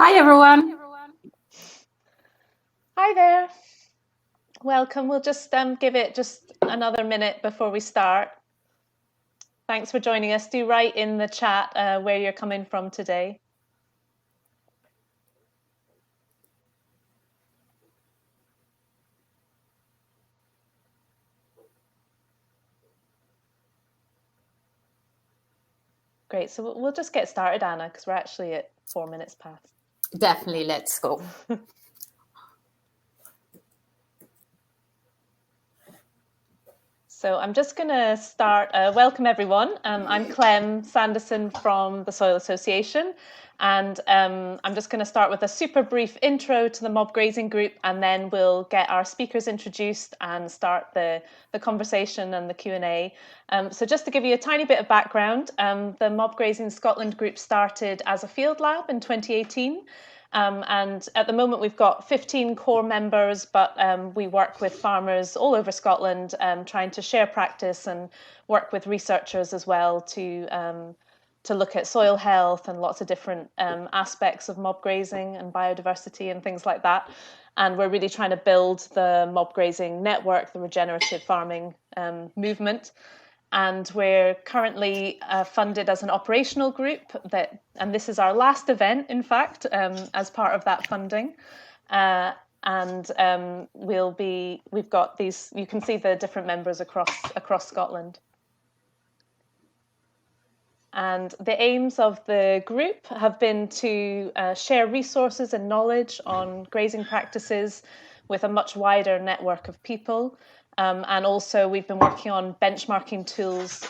Hi everyone. Hi there. Welcome. We'll just give it just another minute before we start. Thanks for joining us. Do write in the chat where you're coming from today. Great. So we'll just get started, Anna, because we're actually at 4 minutes past. Definitely, let's go. So I'm just going to start. Welcome, everyone. I'm Clem Sanderson from the Soil Association, and I'm just going to start with a super brief intro to the mob grazing group, and then we'll get our speakers introduced and start the conversation and the Q&A. So just to give you a tiny bit of background, the Mob Grazing Scotland group started as a field lab in 2018. And at the moment, we've got 15 core members, but we work with farmers all over Scotland, trying to share practice and work with researchers as well to look at soil health and lots of different aspects of mob grazing and biodiversity and things like that. And we're really trying to build the mob grazing network, the regenerative farming movement. And we're currently funded as an operational group, and this is our last event, in fact, as part of that funding. We've got these, you can see the different members across Scotland. And the aims of the group have been to share resources and knowledge on grazing practices with a much wider network of people. And also we've been working on benchmarking tools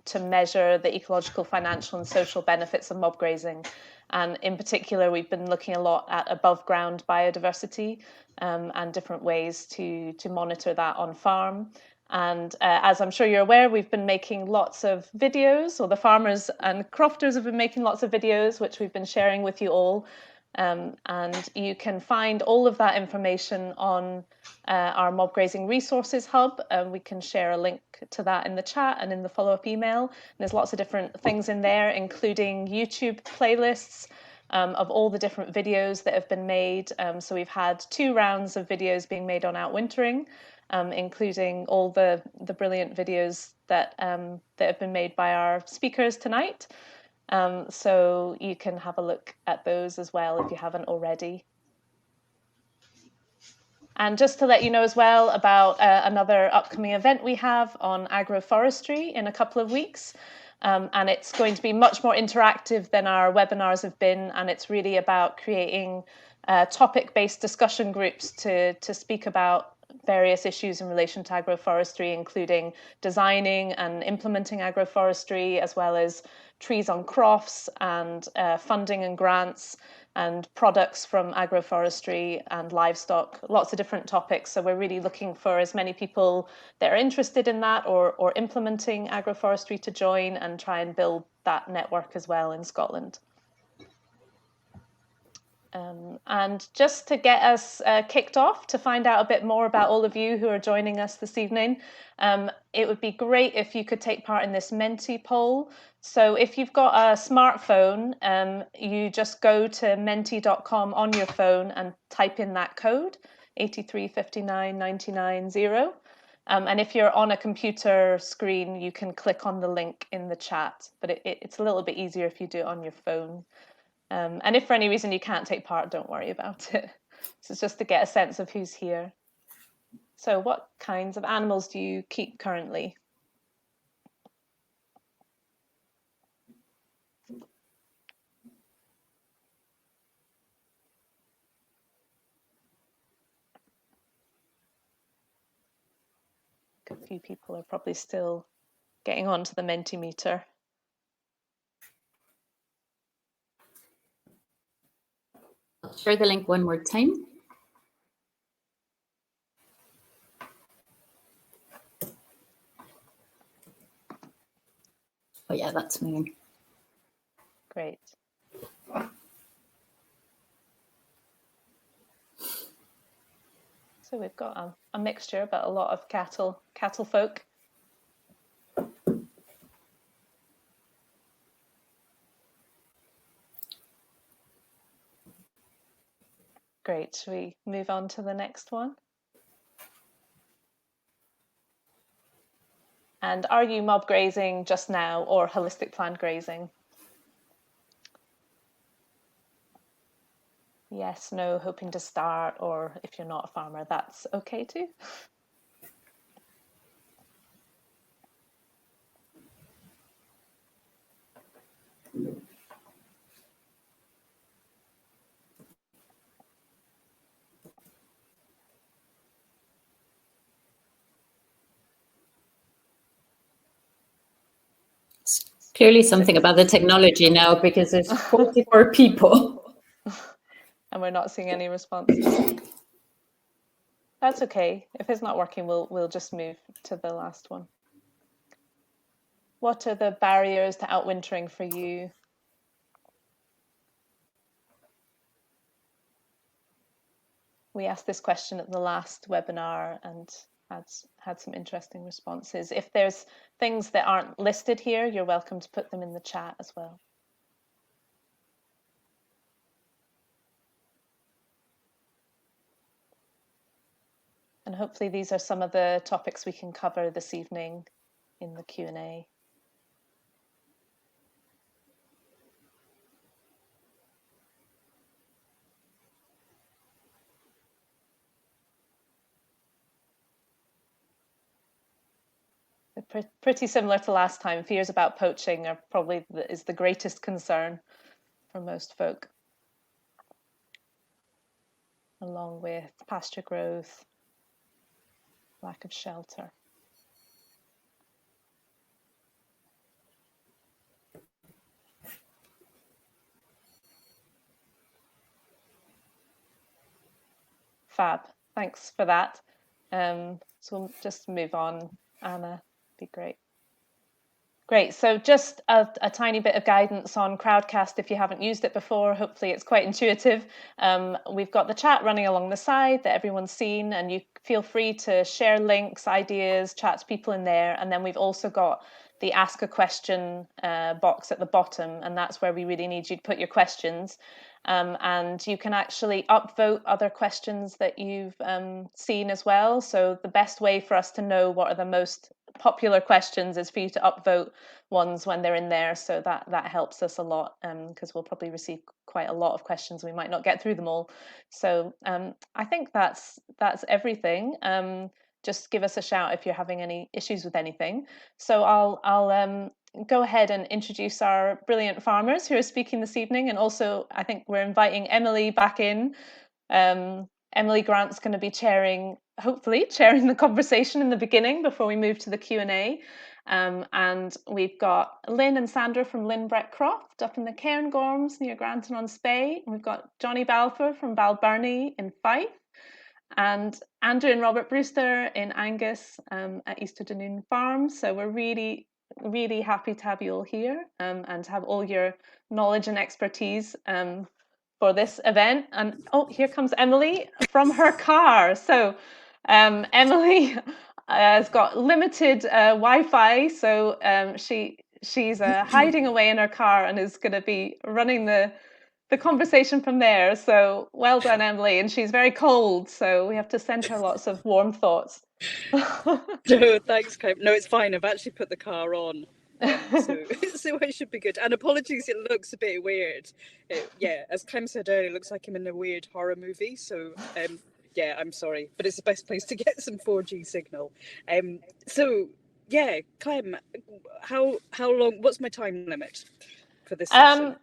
to measure the ecological, financial and social benefits of mob grazing. And in particular, we've been looking a lot at above ground biodiversity and different ways to monitor that on farm. And as I'm sure you're aware, we've been making lots of videos, or the farmers and crofters have been making lots of videos, which we've been sharing with you all. And you can find all of that information on our Mob Grazing Resources Hub. We can share a link to that in the chat and in the follow-up email. And there's lots of different things in there, including YouTube playlists of all the different videos that have been made. So we've had 2 rounds of videos being made on outwintering, including all the brilliant videos that have been made by our speakers tonight. So you can have a look at those as well if you haven't already. And just to let you know as well about another upcoming event we have on agroforestry in a couple of weeks. And it's going to be much more interactive than our webinars have been. And it's really about creating topic-based discussion groups to speak about various issues in relation to agroforestry, including designing and implementing agroforestry, as well as trees on crofts and funding and grants and products from agroforestry and livestock, lots of different topics. So we're really looking for as many people that are interested in that or implementing agroforestry to join and try and build that network as well in Scotland. And just to get us kicked off, to find out a bit more about all of you who are joining us this evening, it would be great if you could take part in this Mentee Poll. So if you've got a smartphone, you just go to mentee.com on your phone and type in that code, 8359990. And if you're on a computer screen, you can click on the link in the chat, but it's a little bit easier if you do it on your phone. And if for any reason you can't take part, don't worry about it. So it's just to get a sense of who's here. So what kinds of animals do you keep currently? A few people are probably still getting onto the Mentimeter. I'll share the link one more time. Oh yeah, that's me. Great. So we've got a mixture, but a lot of cattle folk. Great. Should we move on to the next one? And are you mob grazing just now or holistic planned grazing? Yes, no, hoping to start, or if you're not a farmer, that's okay too. Clearly something about the technology now, because there's 44 people. And we're not seeing any responses. That's okay. If it's not working, we'll just move to the last one. What are the barriers to outwintering for you? We asked this question at the last webinar and had some interesting responses. If there's things that aren't listed here, you're welcome to put them in the chat as well. And hopefully these are some of the topics we can cover this evening in the Q&A. Pretty similar to last time. Fears about poaching are probably is the greatest concern for most folk, along with pasture growth, lack of shelter. Fab, thanks for that. So we'll just move on, Anna, be great. Great, so just a tiny bit of guidance on Crowdcast if you haven't used it before. Hopefully it's quite intuitive. We've got the chat running along the side that everyone's seen, and you feel free to share links, ideas, chat to people in there. And then we've also got the ask a question box at the bottom, and that's where we really need you to put your questions. And you can actually upvote other questions that you've seen as well. So the best way for us to know what are the most popular questions is for you to upvote ones when they're in there, so that helps us a lot, because we'll probably receive quite a lot of questions. We might not get through them all. So I think that's everything. Just give us a shout if you're having any issues with anything. So I'll go ahead and introduce our brilliant farmers who are speaking this evening, and also I think we're inviting Emily back in. Emily Grant's going to be hopefully chairing the conversation in the beginning before we move to the Q&A. And we've got Lynn and Sandra from Lynbreck Croft up in the Cairngorms near Granton-on-Spey. We've got Johnnie Balfour from Balbirnie in Fife, and Andrew and Robert Brewster in Angus at Easter Denoon Farm. So we're really happy to have you all here, and to have all your knowledge and expertise for this event. And oh, here comes Emily from her car. So Emily has got limited Wi-Fi, so she's hiding away in her car and is going to be running the conversation from there. So well done, Emily. And she's very cold, so we have to send her lots of warm thoughts. No, thanks, Clem. No, it's fine. I've actually put the car on, so it should be good. And apologies, it looks a bit weird. Yeah, as Clem said earlier, it looks like I'm in a weird horror movie. So yeah, I'm sorry, but it's the best place to get some 4G signal. So yeah, Clem, how long? What's my time limit for this session?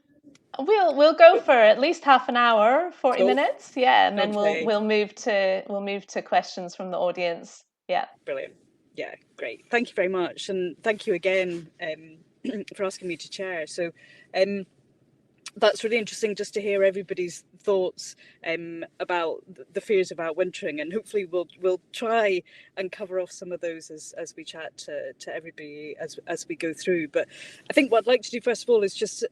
We'll go for at least half an hour, 40 minutes, yeah, and then Okay. we'll move to questions from the audience. Yeah, brilliant. Yeah, great. Thank you very much, and thank you again for asking me to chair. So that's really interesting just to hear everybody's thoughts about the fears of outwintering, and hopefully we'll try and cover off some of those as we chat to everybody as we go through. But I think what I'd like to do first of all is just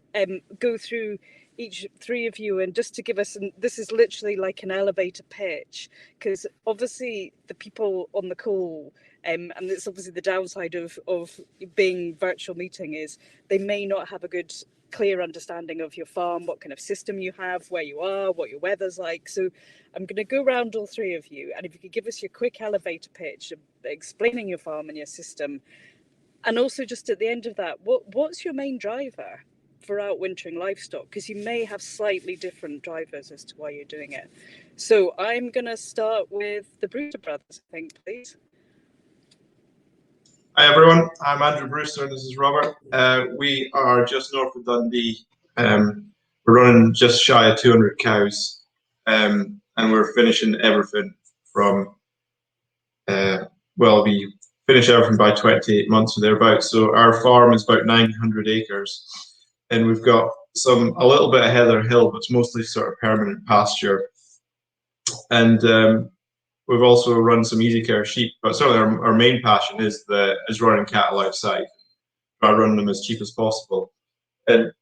go through each three of you, and just to give us, and this is literally like an elevator pitch, because obviously the people on the call, and it's obviously the downside of being virtual meeting, is they may not have a good clear understanding of your farm, what kind of system you have, where you are, what your weather's like. So I'm going to go around all three of you, and if you could give us your quick elevator pitch explaining your farm and your system, and also just at the end of that, what's your main driver for outwintering livestock? Because you may have slightly different drivers as to why you're doing it. So I'm going to start with the Brewster brothers, I think, please. Hi everyone, I'm Andrew Brewster and this is Robert. We are just north of Dundee. We're running just shy of 200 cows, and we're finishing everything from, well, we finish everything by 28 months or thereabouts. So our farm is about 900 acres, and we've got a little bit of heather hill, but it's mostly sort of permanent pasture. And we've also run some easy care sheep, but certainly our main passion is running cattle outside. Try running them as cheap as possible, and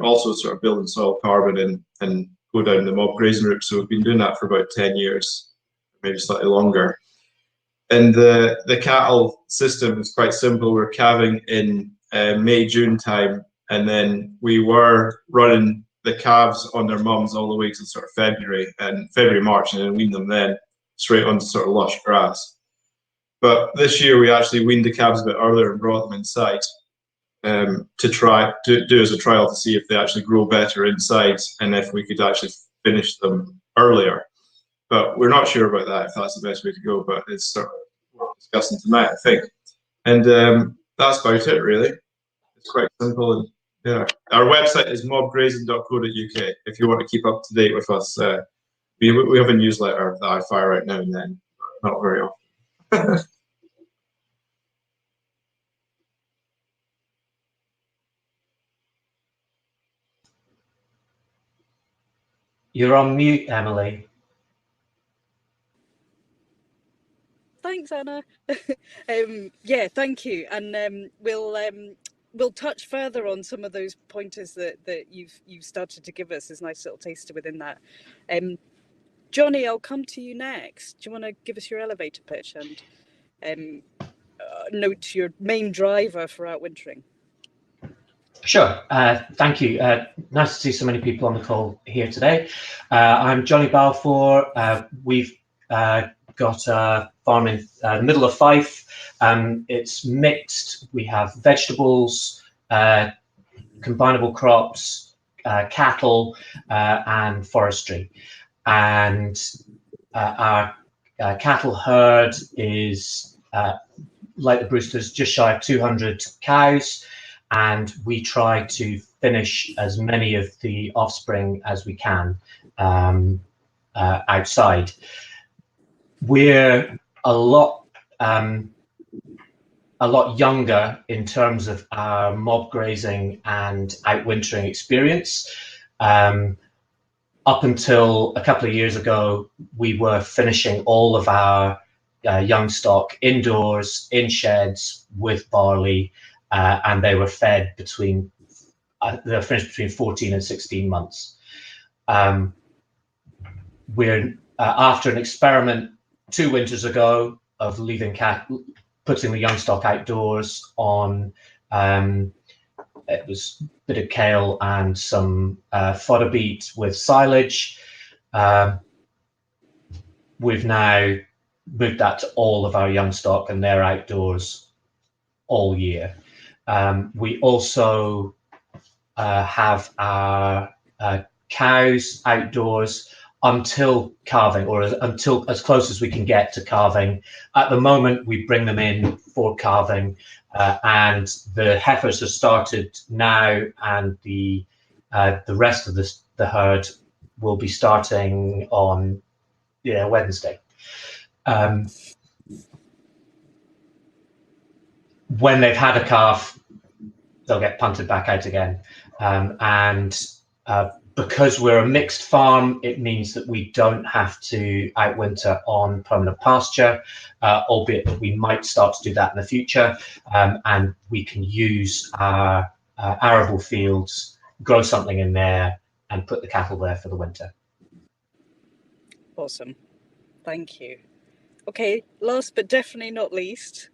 also sort of building soil carbon and go down the mob grazing route. So we've been doing that for about 10 years, maybe slightly longer. And the cattle system is quite simple. We're calving in May, June time, and then we were running the calves on their mums all the way to sort of February, March, and then wean them then straight onto sort of lush grass. But this year we actually weaned the calves a bit earlier and brought them inside to do as a trial to see if they actually grow better inside and if we could actually finish them earlier. But we're not sure about that, if that's the best way to go, but it's sort of what we're discussing tonight, I think. And that's about it, really. It's quite simple. And yeah, our website is mobgrazing.co.uk if you want to keep up to date with us. We have a newsletter that I fire out now and then, but not very often. You're on mute, Emily. Thanks, Anna. Yeah, thank you. And we'll touch further on some of those pointers that you've started to give us as nice little taster within that. Johnnie, I'll come to you next. Do you want to give us your elevator pitch and note your main driver for outwintering? Sure. Thank you. Nice to see so many people on the call here today. I'm Johnnie Balfour. We've got a farm in the middle of Fife. It's mixed. We have vegetables, combinable crops, cattle, and forestry. And our cattle herd is, like the Brewsters, just shy of 200 cows. And we try to finish as many of the offspring as we can outside. We're a lot younger in terms of our mob grazing and outwintering experience. Up until a couple of years ago, we were finishing all of our young stock indoors in sheds with barley, and they were fed they're finished between 14 and 16 months. We're after an experiment 2 winters ago of putting the young stock outdoors on, it was a bit of kale and some fodder beet with silage. We've now moved that to all of our young stock, and they're outdoors all year. We also have our cows outdoors until calving, or until as close as we can get to calving. At the moment, we bring them in for calving, and the heifers have started now, and the rest of the herd will be starting on Wednesday. When they've had a calf, they'll get punted back out again. Because we're a mixed farm, it means that we don't have to outwinter on permanent pasture, albeit that we might start to do that in the future. And we can use our arable fields, grow something in there, and put the cattle there for the winter. Awesome. Thank you. Okay, last but definitely not least,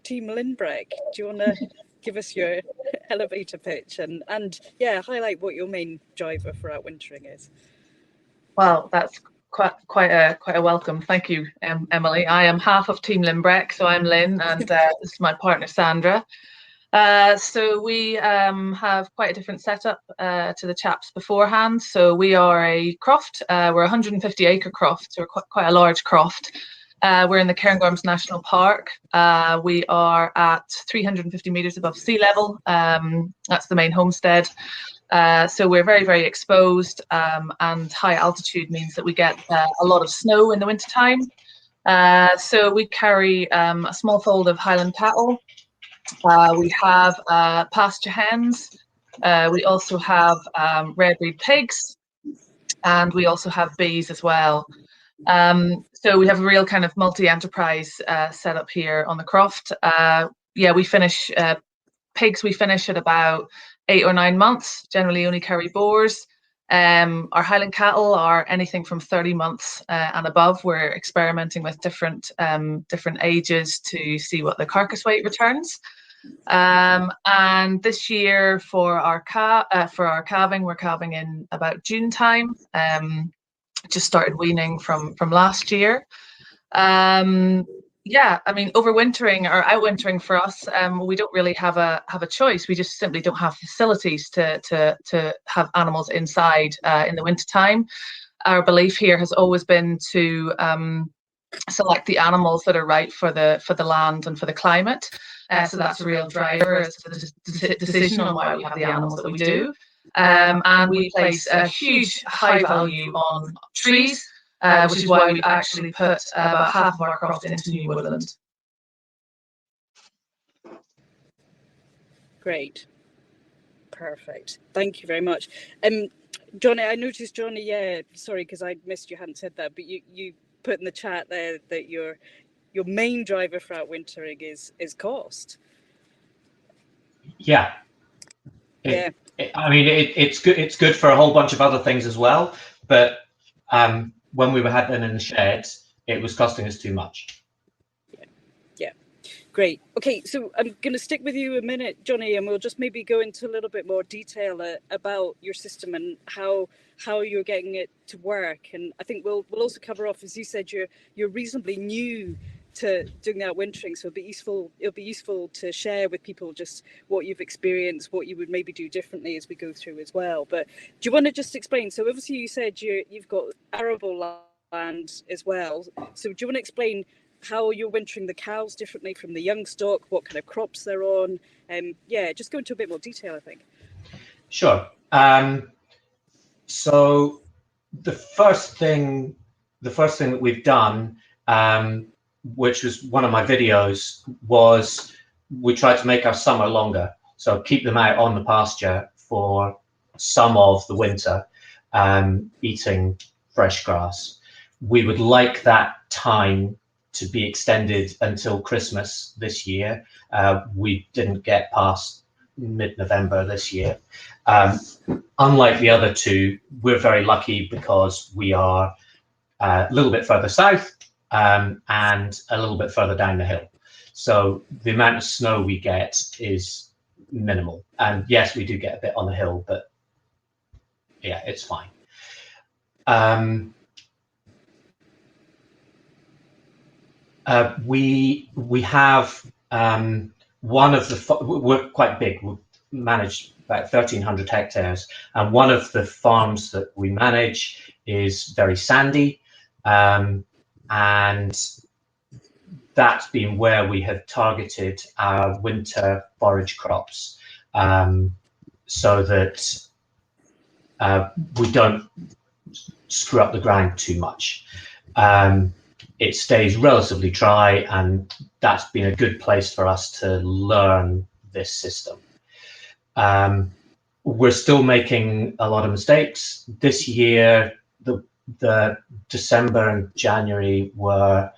Team Lynbreck. Do you want to give us your elevator pitch and yeah, highlight what your main driver for outwintering is. Well, that's quite a welcome. Thank you, Emily. I am half of Team Lynbreck, so I'm Lynn, and this is my partner Sandra. So we have quite a different setup to the chaps beforehand. So we are a croft. We're a 150 acre croft, so we're quite a large croft. We're in the Cairngorms National Park. We are at 350 meters above sea level. That's the main homestead. So we're very, very exposed, and high altitude means that we get a lot of snow in the wintertime. So we carry a small fold of Highland cattle. We have pasture hens. We also have rare breed pigs, and we also have bees as well. So we have a real kind of multi-enterprise setup here on the croft. Yeah, we finish pigs. We finish at about 8 or 9 months. Generally, only carry boars. Our Highland cattle are anything from 30 months and above. We're experimenting with different ages to see what the carcass weight returns. And this year for our calving, we're calving in about June time. Just started weaning from last year. Yeah, I mean, overwintering or outwintering for us, we don't really have a choice. We just simply don't have facilities to have animals inside in the wintertime. Our belief here has always been to select the animals that are right for the land and for the climate. So that's a real driver as to the decision on why we have the animals that we do. And we place a huge high value on trees, which is why we've actually put about half of our croft into new woodland. Great. Perfect. Thank you very much. Johnnie, I noticed, Johnnie, yeah, sorry, because I missed you hadn't said that, but you put in the chat there that your main driver for outwintering is cost. Yeah. Yeah. I mean, it's good. It's good for a whole bunch of other things as well. But when we had them in the sheds, it was costing us too much. Yeah. Great. Okay, so I'm going to stick with you a minute, Johnnie, and we'll just maybe go into a little bit more detail about your system and how you're getting it to work. And I think we'll also cover off, as you said, you're reasonably new to doing that wintering, so it'll be useful to share with people just what you've experienced, what you would maybe do differently as we go through as well. But do you want to just explain? So obviously you said you've got arable land as well. So do you want to explain how you're wintering the cows differently from the young stock, what kind of crops they're on? Yeah, just go into a bit more detail, I think. Sure. So the first thing that we've done, which was one of my videos, was we tried to make our summer longer. So keep them out on the pasture for some of the winter, eating fresh grass. We would like that time to be extended until Christmas this year. We didn't get past mid-November this year. Unlike the other two, we're very lucky because we are a little bit further south and a little bit further down the hill. So the amount of snow we get is minimal. And yes, we do get a bit on the hill, but yeah, it's fine. We have one of the, we're quite big, we manage about 1,300 hectares, and one of the farms that we manage is very sandy, and that's been where we have targeted our winter forage crops, so that we don't screw up the ground too much. It stays relatively dry, and that's been a good place for us to learn this system. We're still making a lot of mistakes. This year, the December and January were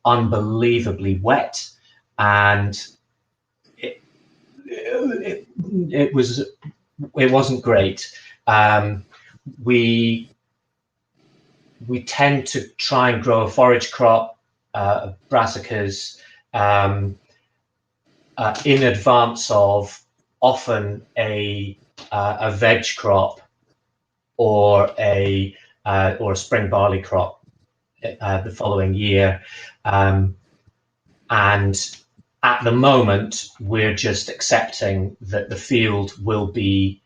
unbelievably wet, and it wasn't great. We tend to try and grow a forage crop, brassicas, in advance of often a veg crop or a spring barley crop the following year, and at the moment we're just accepting that the field will be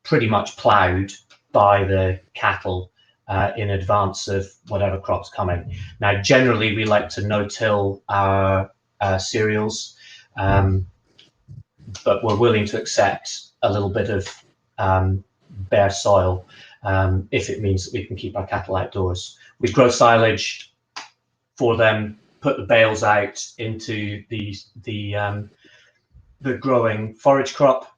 pretty much ploughed by the cattle in advance of whatever crop's coming. Now, generally, we like to no-till our cereals, but we're willing to accept a little bit of bare soil if it means that we can keep our cattle outdoors. We grow silage for them, put the bales out into the growing forage crop,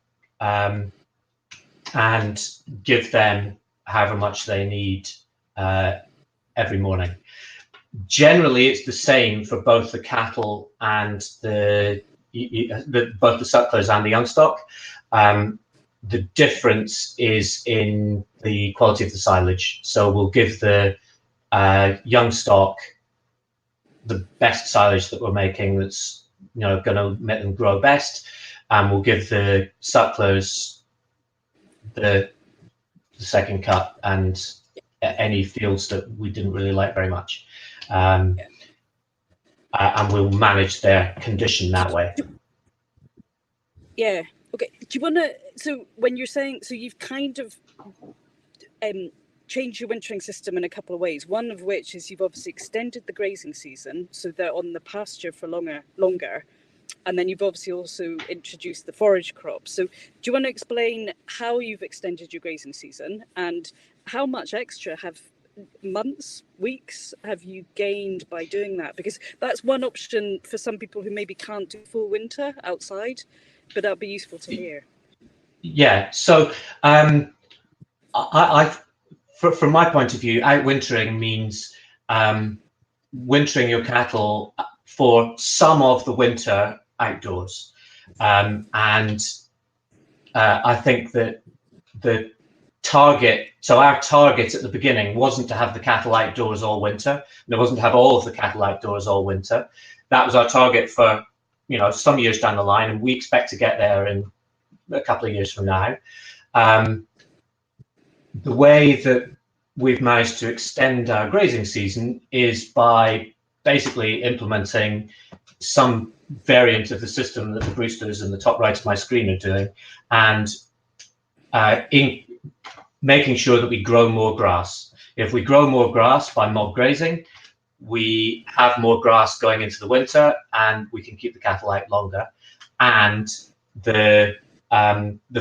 and give them however much they need every morning. Generally, it's the same for both the cattle and both the sucklers and the young stock. The difference is in the quality of the silage. So we'll give the young stock the best silage that we're making, that's going to make them grow best, and we'll give the sucklers the second cut and any fields that we didn't really like very much, and we'll manage their condition that way. Yeah. Okay. Do you want to? So when you're saying, so you've kind of changed your wintering system in a couple of ways. One of which is you've obviously extended the grazing season so they're on the pasture for longer. And then you've obviously also introduced the forage crop. So do you want to explain how you've extended your grazing season and how much extra months, weeks have you gained by doing that? Because that's one option for some people who maybe can't do full winter outside, but that'd be useful to hear. Yeah. So from my point of view, outwintering means wintering your cattle for some of the winter outdoors, and I think that our target at the beginning wasn't to have the cattle outdoors all winter, and it wasn't to have all of the cattle outdoors all winter. That was our target for some years down the line, and we expect to get there in a couple of years from now. The way that we've managed to extend our grazing season is by basically implementing some variant of the system that the Brewsters in the top right of my screen are doing, and in making sure that we grow more grass. If we grow more grass by mob grazing, we have more grass going into the winter, and we can keep the cattle out longer, and the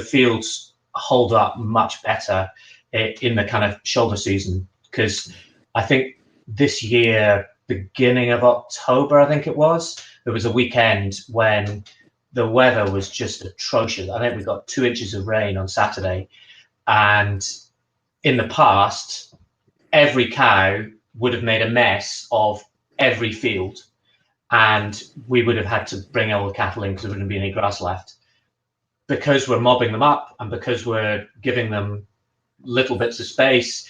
fields hold up much better in the kind of shoulder season. Because I think this year, beginning of October, I think it was, there was a weekend when the weather was just atrocious. I think we got 2 inches of rain on Saturday, and in the past, every cow would have made a mess of every field, and we would have had to bring all the cattle in because there wouldn't be any grass left. Because we're mobbing them up and because we're giving them little bits of space,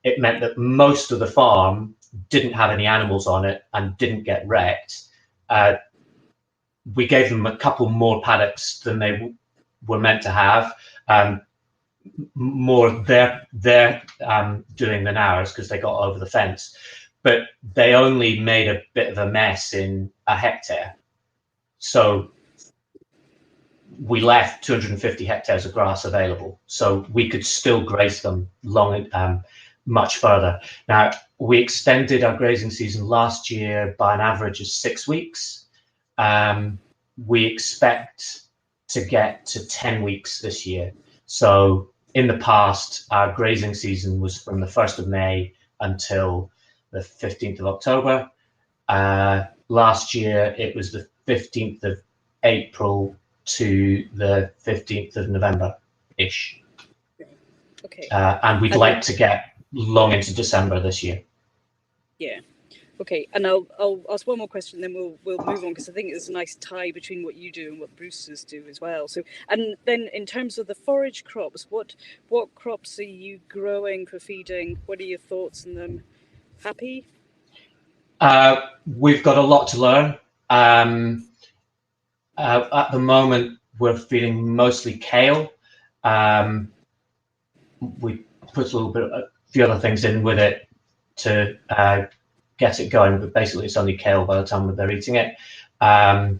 it meant that most of the farm didn't have any animals on it and didn't get wrecked. We gave them a couple more paddocks than they were meant to have. More they're doing than ours because they got over the fence, but they only made a bit of a mess in a hectare. So we left 250 hectares of grass available, so we could still graze them much further. Now, we extended our grazing season last year by an average of 6 weeks. We expect to get to 10 weeks this year. So in the past, our grazing season was from the 1st of May until the 15th of October. Last year, it was the 15th of April to the 15th of November-ish. Okay. And we'd like to get long into December this year. Yeah. Okay. And I'll ask one more question, then we'll move on, because I think there's a nice tie between what you do and what Brewsters do as well. So, and then in terms of the forage crops, what crops are you growing for feeding? What are your thoughts on them? Happy? We've got a lot to learn. At the moment, we're feeding mostly kale. We put a few other things in with it to get it going, but basically it's only kale by the time they're eating it. And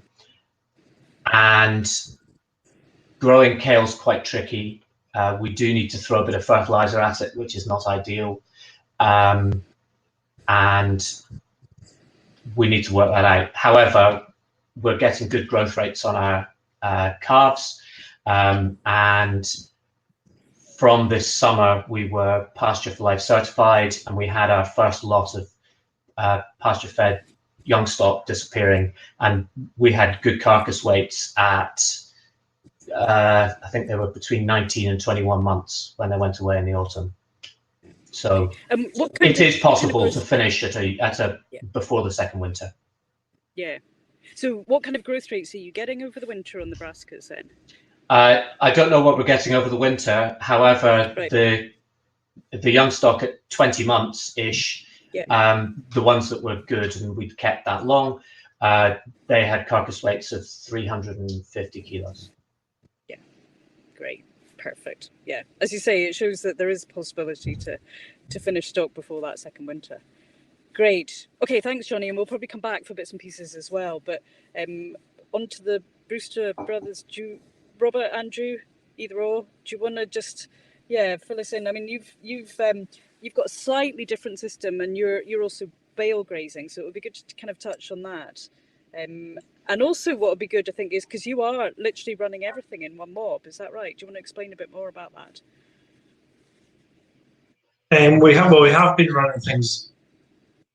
growing kale is quite tricky. We do need to throw a bit of fertilizer at it, which is not ideal. And we need to work that out. However, we're getting good growth rates on our calves. And from this summer, we were pasture for life certified, and we had our first lot of pasture fed young stock disappearing, and we had good carcass weights at I think they were between 19 and 21 months when they went away in the autumn. So it is possible to finish at a before the second winter. Yeah. So what kind of growth rates are you getting over the winter on Nebraskas then? I don't know what we're getting over the winter. However, the young stock at 20 months ish, the ones that were good and we'd kept that long, they had carcass weights of 350 kilos. Yeah, great, perfect. Yeah, as you say, it shows that there is a possibility to finish stock before that second winter. Great. Okay, thanks, Johnnie, and we'll probably come back for bits and pieces as well. But on to the Brewster brothers. Robert, Andrew, either or, do you want to just fill us in? I mean, you've got a slightly different system, and you're also Bale Grazing, so it would be good to kind of touch on that. And also, what would be good, I think, is because you are literally running everything in one mob. Is that right? Do you want to explain a bit more about that? We have been running things.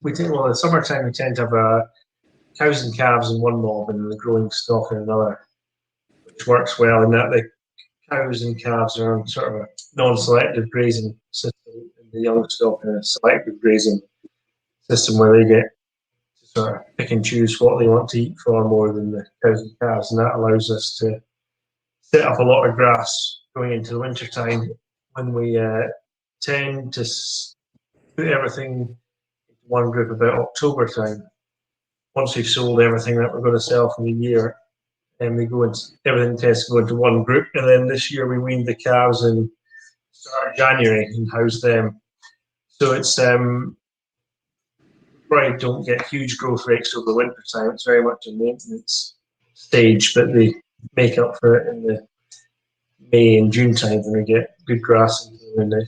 In the summertime we tend to have cows and calves in one mob and the growing stock in another, which works well in that the cows and calves are on sort of a non-selective grazing system, and the young stock in a selective grazing system where they get to sort of pick and choose what they want to eat far more than the cows and calves, and that allows us to set up a lot of grass going into the winter time when we tend to put everything into one group about October time. Once we've sold everything that we're going to sell for the year, and everything tends to go into one group. And then this year we weaned the calves in start of January and housed them. So it's probably don't get huge growth rates over the winter time. It's very much a maintenance stage, but they make up for it in the May and June time when we get good grass and they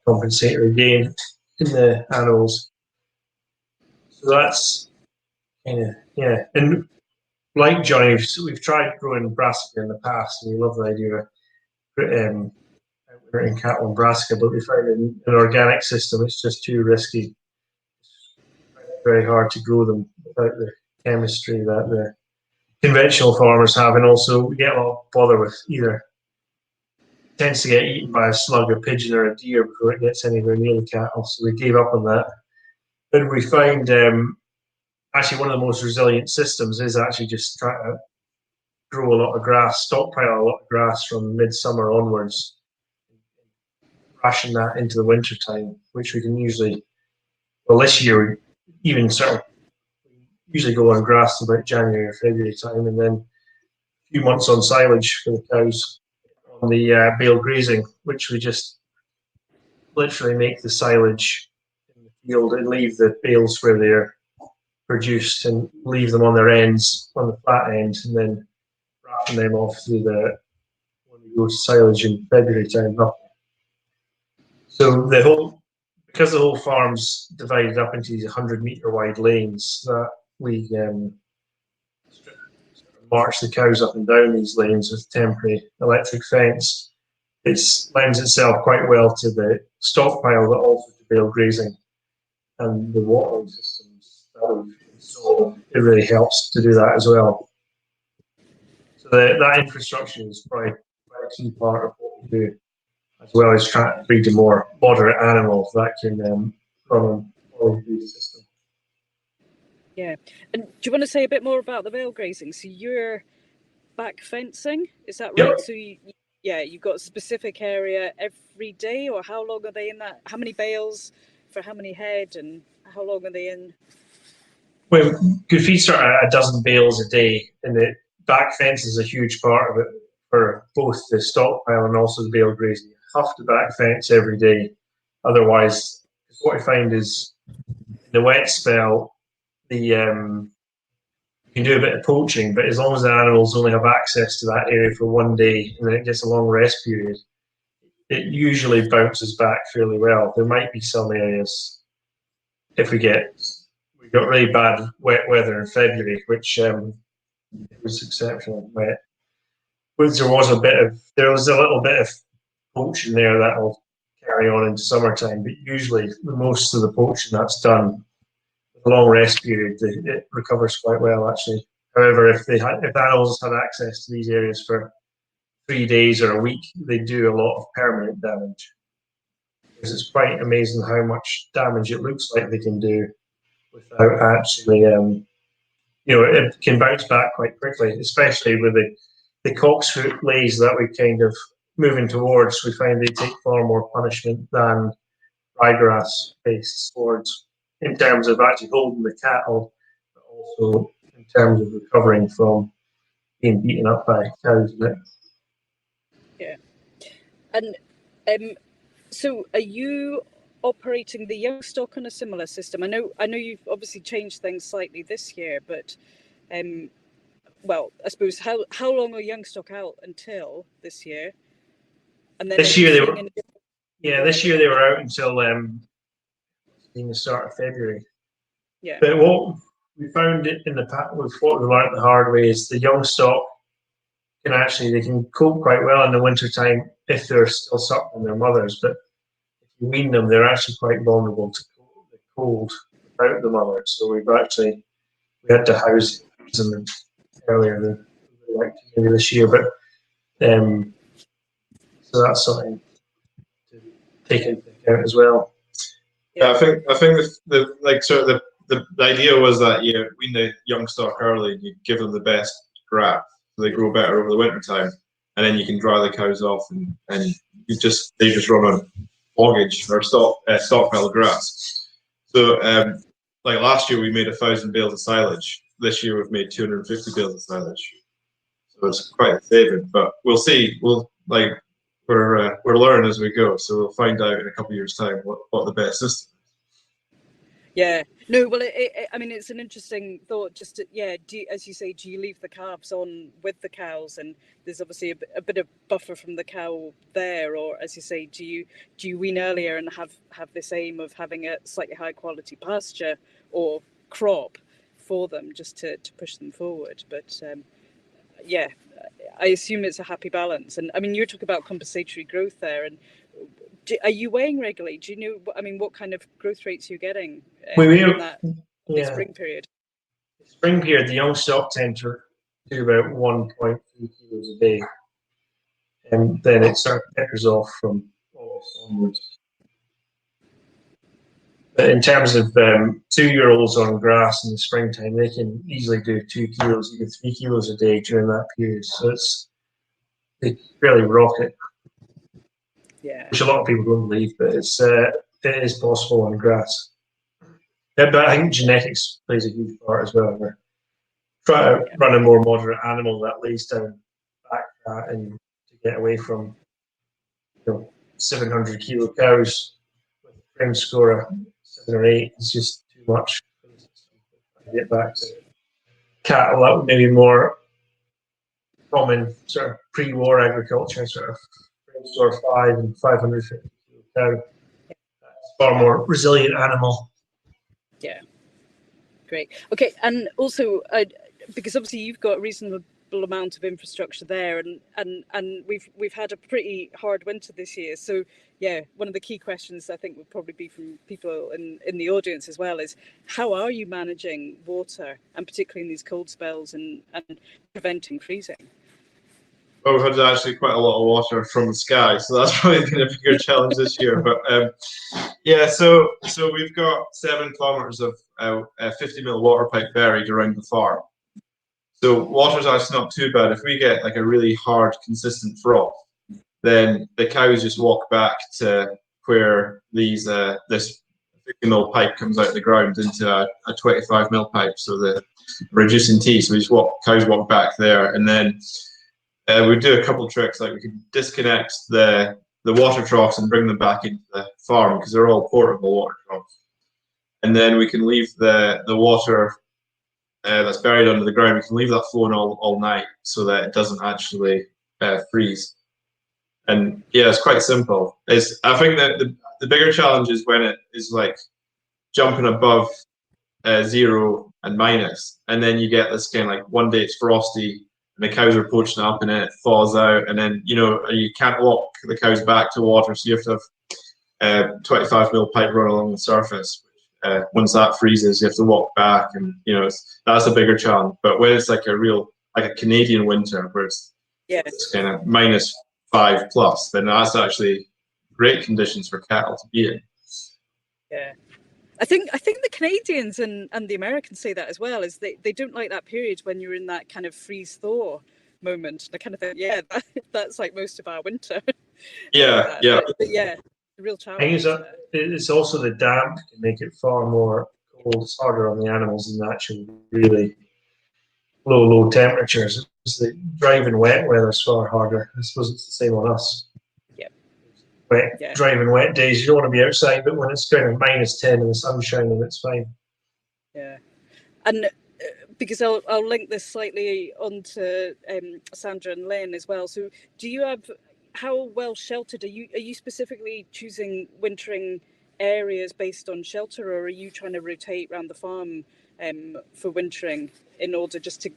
compensate or gain in the animals. So that's and like Johnnie, we've tried growing brassica in the past, and we love the idea of outwintering cattle in brassica, but we find in an organic system it's just too risky. It's very hard to grow them without the chemistry that the conventional farmers have, and also we get a lot of bother with either tends to get eaten by a slug, a pigeon, or a deer before it gets anywhere near the cattle. So we gave up on that. But we find actually one of the most resilient systems is actually just trying to grow a lot of grass, stockpile a lot of grass from midsummer onwards, ration that into the winter time, which we can usually, this year we even usually go on grass about January or February time, and then a few months on silage for the cows on the Bale Grazing, which we just literally make the silage in the field and leave the bales where they're produced and leave them on their ends, on the flat end, and then ration them off through when we go to silage in February time. So because the whole farm's divided up into these 100-metre wide lanes, that we march the cows up and down these lanes with temporary electric fence. It lends itself quite well to the stockpile, but also to Bale Grazing and the watering systems that we've installed. It really helps to do that as well. So that infrastructure is probably quite a key part of what we do, as well as trying to breed a more moderate animal that can run on all of these systems. Yeah, and do you want to say a bit more about the Bale Grazing? So you're back fencing, is that right? Yep. So you've got a specific area every day, or how long are they in that? How many bales for how many head, and how long are they in? Well, good feed start at a dozen bales a day, and the back fence is a huge part of it. for both the stockpile and also the bale grazing. You have to back fence every day, otherwise, what I find is in the wet spell, you can do a bit of poaching, but as long as the animals only have access to that area for one day and then it gets a long rest period, it usually bounces back fairly well. There might be some areas, if we've got really bad wet weather in February, which it was exceptionally wet. There was a little bit of poaching there that'll carry on into summertime, but usually most of the poaching that's done with a long rest period, it recovers quite well actually. However, if the animals had access to these areas for 3 days or a week, they do a lot of permanent damage. Because it's quite amazing how much damage it looks like they can do without actually, it can bounce back quite quickly, especially with the cocksfoot lays that we're kind of moving towards. We find they take far more punishment than ryegrass-based sports in terms of actually holding the cattle, but also in terms of recovering from being beaten up by cows. Yeah. And so are you operating the young stock on a similar system? I know you've obviously changed things slightly this year, but well, I suppose how long are young stock out until this year? And then this year they were out until the start of February. Yeah. But what we found in the past, with what we learned the hard way, is the young stock they can cope quite well in the winter time if they're still suckling their mothers. But if you wean them, they're actually quite vulnerable to the cold without the mother. So we had to house them earlier than we liked maybe this year. But so that's something to take into account as well. Yeah, I think the idea was that you wean the young stock early and you give them the best grass so they grow better over the winter time, and then you can dry the cows off and they just run on boggage or stockpile grass. So like last year we made 1,000 bales of silage. This year we've made 250 bales of silage. So it's quite a saving, but we'll see. We're learning as we go, so we'll find out in a couple of years' time what the best system is. Yeah, no, well, I mean, it's an interesting thought. Just as you say, do you leave the calves on with the cows, and there's obviously a bit of buffer from the cow there, or as you say, do you wean earlier and have this aim of having a slightly high quality pasture or crop for them just to push them forward? But yeah, I assume it's a happy balance. And I mean, you're talking about compensatory growth there, and are you weighing regularly? Do you know? I mean, what kind of growth rates you're getting in that spring period? The spring period, the young stock tend to do about 1.3 kilos a day, and then it sort of tapers off from August onwards. But in terms of 2-year-olds on grass in the springtime, they can easily do 2 kilos, even 3 kilos a day during that period. So they really rocket. Yeah. Which a lot of people don't believe, but it is possible on grass. Yeah, but I think genetics plays a huge part as well. We're trying to run a more moderate animal that lays down back fat and to get away from 700 kilo cows with a frame score of 7 or 8 is just too much for the system. To get back to cattle, that would maybe more common sort of pre-war agriculture, sort of frame score 5 and 550 kilo cow. That's far more resilient animal. Yeah, great. Okay, and also because obviously you've got a reasonable amount of infrastructure there, and we've had a pretty hard winter this year. So yeah, one of the key questions I think would probably be from people in the audience as well is how are you managing water, and particularly in these cold spells, and preventing freezing? Well, we've had actually quite a lot of water from the sky, so that's probably been a bigger challenge this year. But yeah, so we've got 7 kilometres of 50 mil water pipe buried around the farm. So water's actually not too bad. If we get like a really hard, consistent froth, then the cows just walk back to where this 50 mil pipe comes out of the ground into a 25 mil pipe. So the reducing T. So cows walk back there, and then we do a couple of tricks, like we can disconnect the water troughs and bring them back into the farm because they're all portable water troughs. And then we can leave the water that's buried under the ground, we can leave that flowing all night so that it doesn't actually freeze. And yeah, it's quite simple. I think that the bigger challenge is when it is like jumping above 0 and minus, and then you get this kind of like one day it's frosty and the cows are poaching up and then it thaws out, and then you can't walk the cows back to water, so you have to have 25 mil pipe run along the surface. Once that freezes, you have to walk back, and that's a bigger challenge. But when it's like a Canadian winter where it's kind of -5 plus, then that's actually great conditions for cattle to be in. Yeah. I think the Canadians and the Americans say that as well, is they don't like that period when you're in that kind of freeze-thaw moment. They kind of think, that's like most of our winter. Yeah. But yeah, the real challenge. It's also the damp can make it far more cold. It's harder on the animals than the actual really low temperatures. It's the driving wet weather's far harder. I suppose it's the same on us. Driving wet days, you don't want to be outside, but when it's kind of -10 and the sun's shining, it's fine. Yeah, and because I'll link this slightly onto Sandra and Lynn as well. So, how well sheltered are you? Are you specifically choosing wintering areas based on shelter, or are you trying to rotate around the farm for wintering in order just to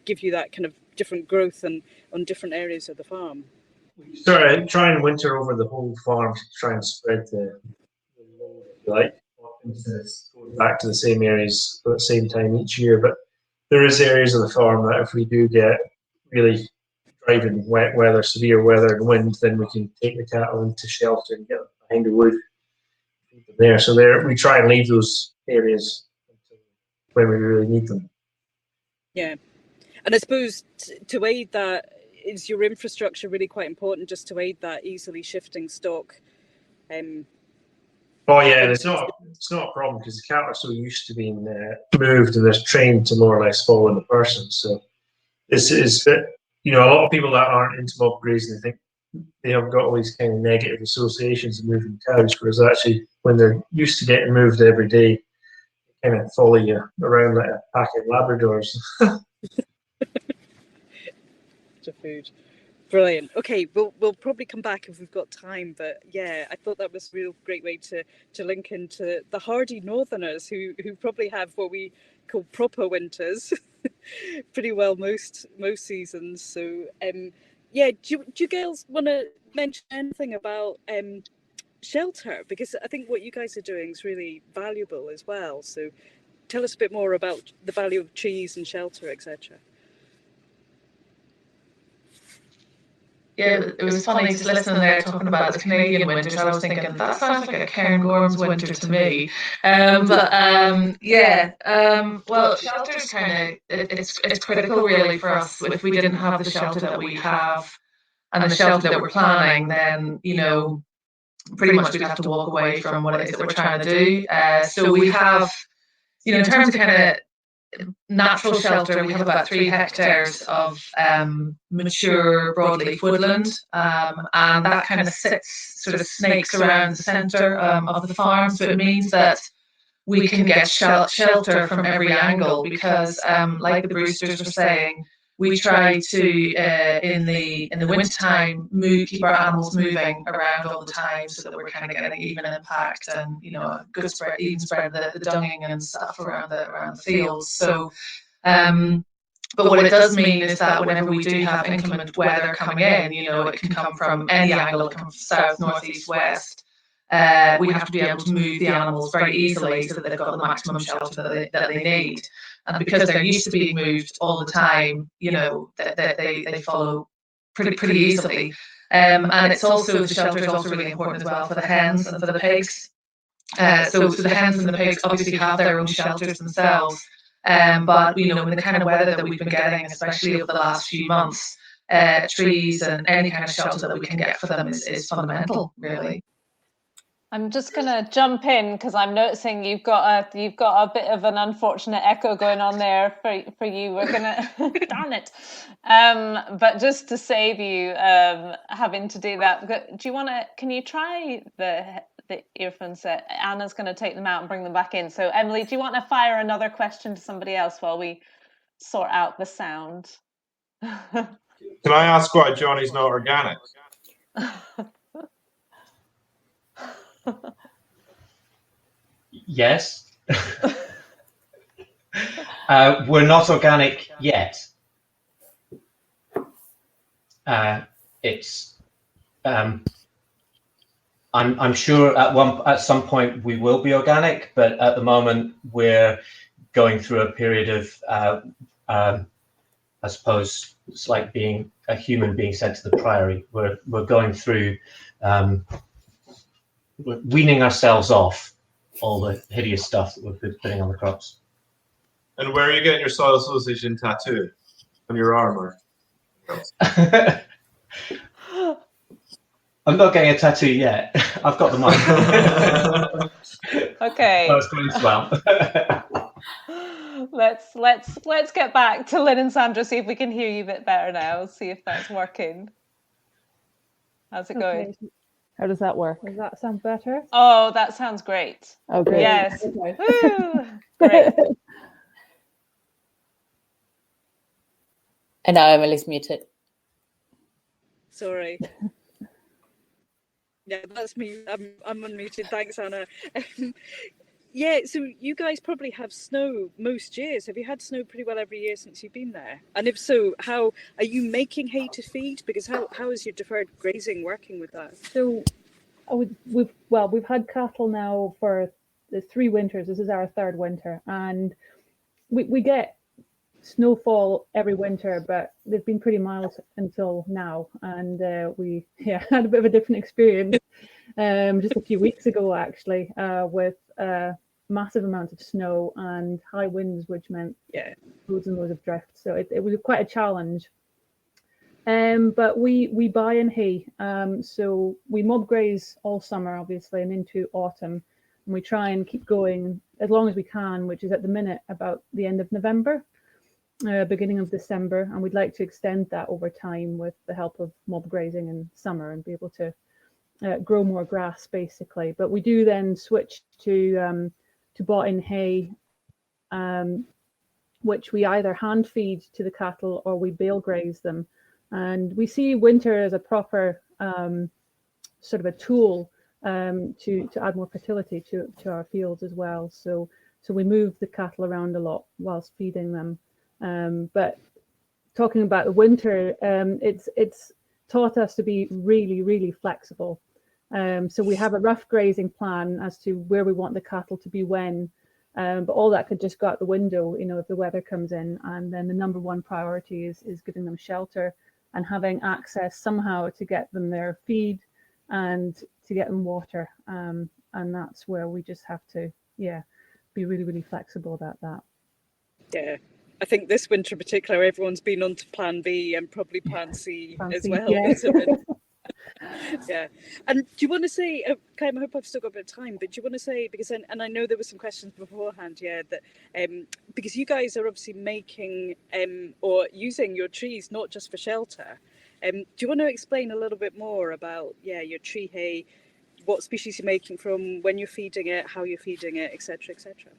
give you that kind of different growth and on different areas of the farm? Sorry, try and winter over the whole farm to try and spread the load, if you like, instead of going back to the same areas at the same time each year. But there is areas of the farm that if we do get really driving wet weather, severe weather and wind, then we can take the cattle into shelter and get them behind the wood there. So we try and leave those areas when we really need them. Yeah, and I suppose to aid that, is your infrastructure really quite important just to aid that easily shifting stock? Oh yeah, it's not a problem because the cattle are so used to being moved and they're trained to more or less follow the person. So this is a lot of people that aren't into mob grazing, they think they have got all these kind of negative associations of moving cows, whereas actually when they're used to getting moved every day, they kind of follow you around like a pack of Labradors. To food. Brilliant. Okay, we'll probably come back if we've got time, but yeah, I thought that was a real great way to link into the hardy northerners who probably have what we call proper winters pretty well most seasons. So do you girls want to mention anything about shelter? Because I think what you guys are doing is really valuable as well. So tell us a bit more about the value of trees and shelter, etc. Yeah, it was funny just listening there talking about the Canadian winters. I was thinking that sounds like a Cairn Gorm's winter to me. Well, shelter's kind of it's critical really for us. If we didn't have the shelter that we have and the shelter that we're planning, then pretty much we'd have to walk away from what it is that we're trying to do. So we have, in terms of kind of natural shelter, we have about 3 hectares of mature broadleaf woodland, and that kind of sort of snakes around the centre of the farm. So it means that we can get shelter from every angle because, like the Brewsters were saying, we try to in the winter time keep our animals moving around all the time so that we're kind of getting even impact and a good even spread of the dunging and stuff around the fields. So but what it does mean is that whenever we do have inclement weather coming in, it can come from any angle. It comes south, north, east, west. We have to be able to move the animals very easily so that they've got the maximum shelter that they need. And because they're used to being moved all the time, they follow pretty easily. And it's also, the shelter is also really important as well for the hens and for the pigs. So the hens and the pigs obviously have their own shelters themselves. But in the kind of weather that we've been getting, especially over the last few months, trees and any kind of shelter that we can get for them is fundamental, really. I'm just gonna jump in because I'm noticing you've got a bit of an unfortunate echo going on there for you. We're gonna darn it. But just to save you having to do that, do you want to? Can you try the earphone set? Anna's going to take them out and bring them back in. So Emily, do you want to fire another question to somebody else while we sort out the sound? Can I ask why Johnnie's not organic? Yes. We're not organic yet. It's. I'm sure at some point we will be organic, but at the moment we're going through a period of, I suppose it's like being a human being sent to the priory. We're going through, we're weaning ourselves off all the hideous stuff that we're putting on the crops. And where are you getting your soil association tattoo? On your arm or? I'm not getting a tattoo yet. I've got the mic. Okay. That's going well. Let's get back to Lynn and Sandra. See if we can hear you a bit better now. See if that's working. How's it going? How does that work? Does that sound better? Oh, that sounds great. Oh, great. Yes. Okay. Woo, great. And now Emily's muted. Sorry. Yeah, that's me. I'm unmuted. Thanks, Anna. Yeah, so you guys probably have snow most years. Have you had snow pretty well every year since you've been there? And if so, how are you making hay to feed? Because how is your deferred grazing working with that? So we've had cattle now for the 3 winters. This is our 3rd winter, and we get snowfall every winter, but they've been pretty mild until now, and we had a bit of a different experience just a few weeks ago actually, with massive amounts of snow and high winds, which meant loads and loads of drift. So it was quite a challenge. But we buy in hay, so we mob graze all summer obviously and into autumn, and we try and keep going as long as we can, which is at the minute about the end of November, beginning of December, and we'd like to extend that over time with the help of mob grazing in summer and be able to grow more grass basically. But we do then switch to bought in hay, which we either hand feed to the cattle or we bale graze them. And we see winter as a proper sort of a tool to add more fertility to our fields as well. So we move the cattle around a lot whilst feeding them. But talking about the winter, it's taught us to be really, really flexible. So we have a rough grazing plan as to where we want the cattle to be when, but all that could just go out the window, if the weather comes in. And then the number one priority is giving them shelter and having access somehow to get them their feed and to get them water. And that's where we just have to, be really, really flexible about that. Yeah. I think this winter in particular, everyone's been on to Plan B and probably Plan C as well. Yeah. Yeah. And do you want to say, I hope I've still got a bit of time, but do you want to say, because, and I know there were some questions beforehand, that because you guys are obviously making or using your trees not just for shelter, do you want to explain a little bit more about, your tree hay, what species you're making from, when you're feeding it, how you're feeding it, etc., etc.?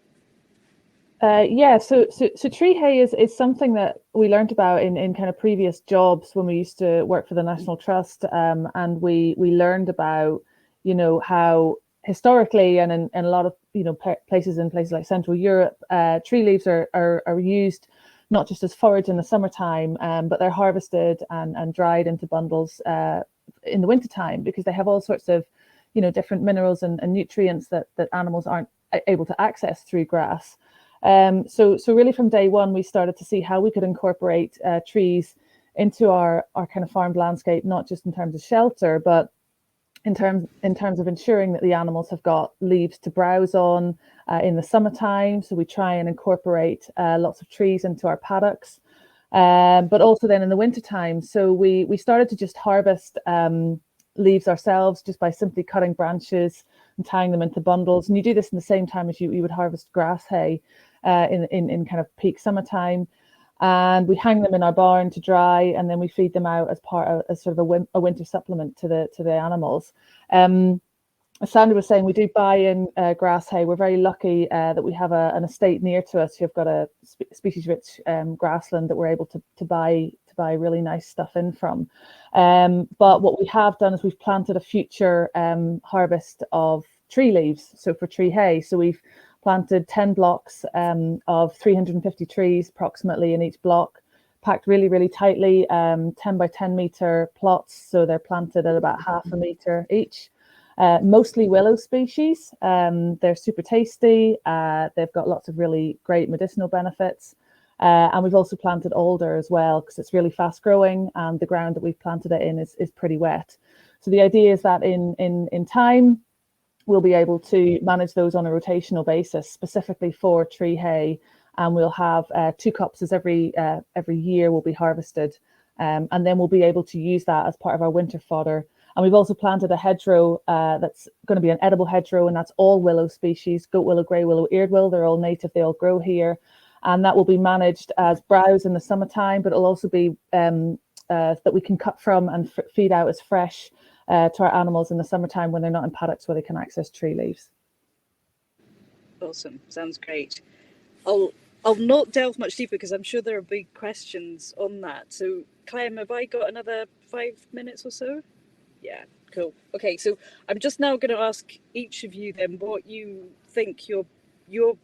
So tree hay is something that we learned about in kind of previous jobs when we used to work for the National Trust, and we learned about how historically and in a lot of places like Central Europe, tree leaves are used not just as forage in the summertime, but they're harvested and dried into bundles in the wintertime because they have all sorts of different minerals and nutrients that animals aren't able to access through grass. So really from day one, we started to see how we could incorporate trees into our kind of farmed landscape, not just in terms of shelter, but in terms of ensuring that the animals have got leaves to browse on in the summertime. So we try and incorporate lots of trees into our paddocks, but also then in the wintertime. So we started to just harvest leaves ourselves just by simply cutting branches, and tying them into bundles. And you do this in the same time as you would harvest grass hay in kind of peak summertime. And we hang them in our barn to dry, and then we feed them out as sort of a winter supplement to the animals. As Sandra was saying, we do buy in grass hay. We're very lucky that we have an estate near to us who've got a species-rich grassland that we're able to buy really nice stuff in from. But what we have done is we've planted a future harvest of tree leaves, so for tree hay. So we've planted 10 blocks of 350 trees approximately in each block, packed really, really tightly, 10 by 10 meter plots. So they're planted at about half a meter each. Mostly willow species. They're super tasty. They've got lots of really great medicinal benefits. And we've also planted alder as well, because it's really fast growing and the ground that we've planted it in is pretty wet. So the idea is that in time, we'll be able to manage those on a rotational basis, specifically for tree hay. And we'll have 2 copses every year will be harvested. And then we'll be able to use that as part of our winter fodder. And we've also planted a hedgerow that's going to be an edible hedgerow, and that's all willow species: goat willow, grey willow, eared willow. They're all native, they all grow here. And that will be managed as browse in the summertime, but it'll also be that we can cut from and feed out as fresh to our animals in the summertime when they're not in paddocks where they can access tree leaves. Awesome, sounds great. I'll not delve much deeper because I'm sure there are big questions on that. So Clem, have I got another 5 minutes or so? Yeah, cool. Okay, so I'm just now going to ask each of you then what you think your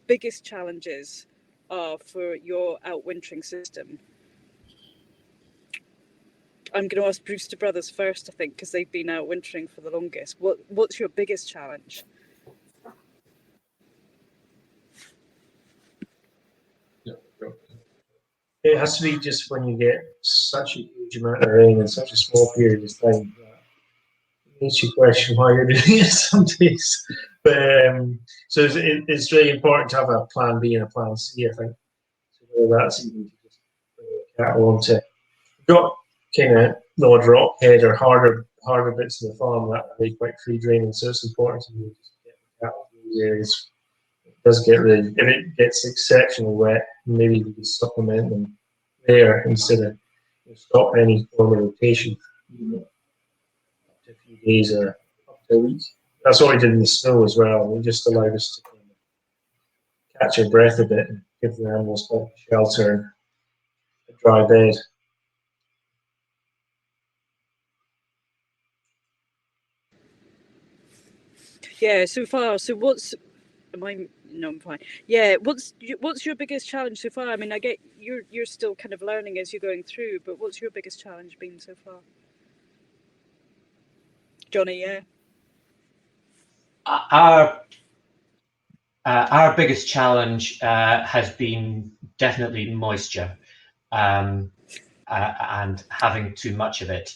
biggest challenges are for your outwintering system. I'm going to ask Brewster Brothers first, I think, because they've been outwintering for the longest. What's your biggest challenge? It has to be just when you get such a huge amount of rain in such a small period of time. It makes you question why you're doing it some days. But so it's really important to have a plan B and a plan C, I think. So whether that's even to just bring the cattle onto, got kind of the odd rock head or harder bits of the farm that are really quite free draining. So it's important to just get the cattle in these areas. It does get really, if it gets exceptionally wet, maybe we can supplement them there instead of stop any form of rotation up to a few days or up to a week. That's what we did in the snow as well. We just allowed us to kind of catch our breath a bit and give the animals a shelter and a dry bed. Yeah, so far. So I'm fine. Yeah, what's your biggest challenge so far? I mean, I get you're still kind of learning as you're going through, but what's your biggest challenge been so far? Johnnie, yeah. Our biggest challenge has been definitely moisture and having too much of it.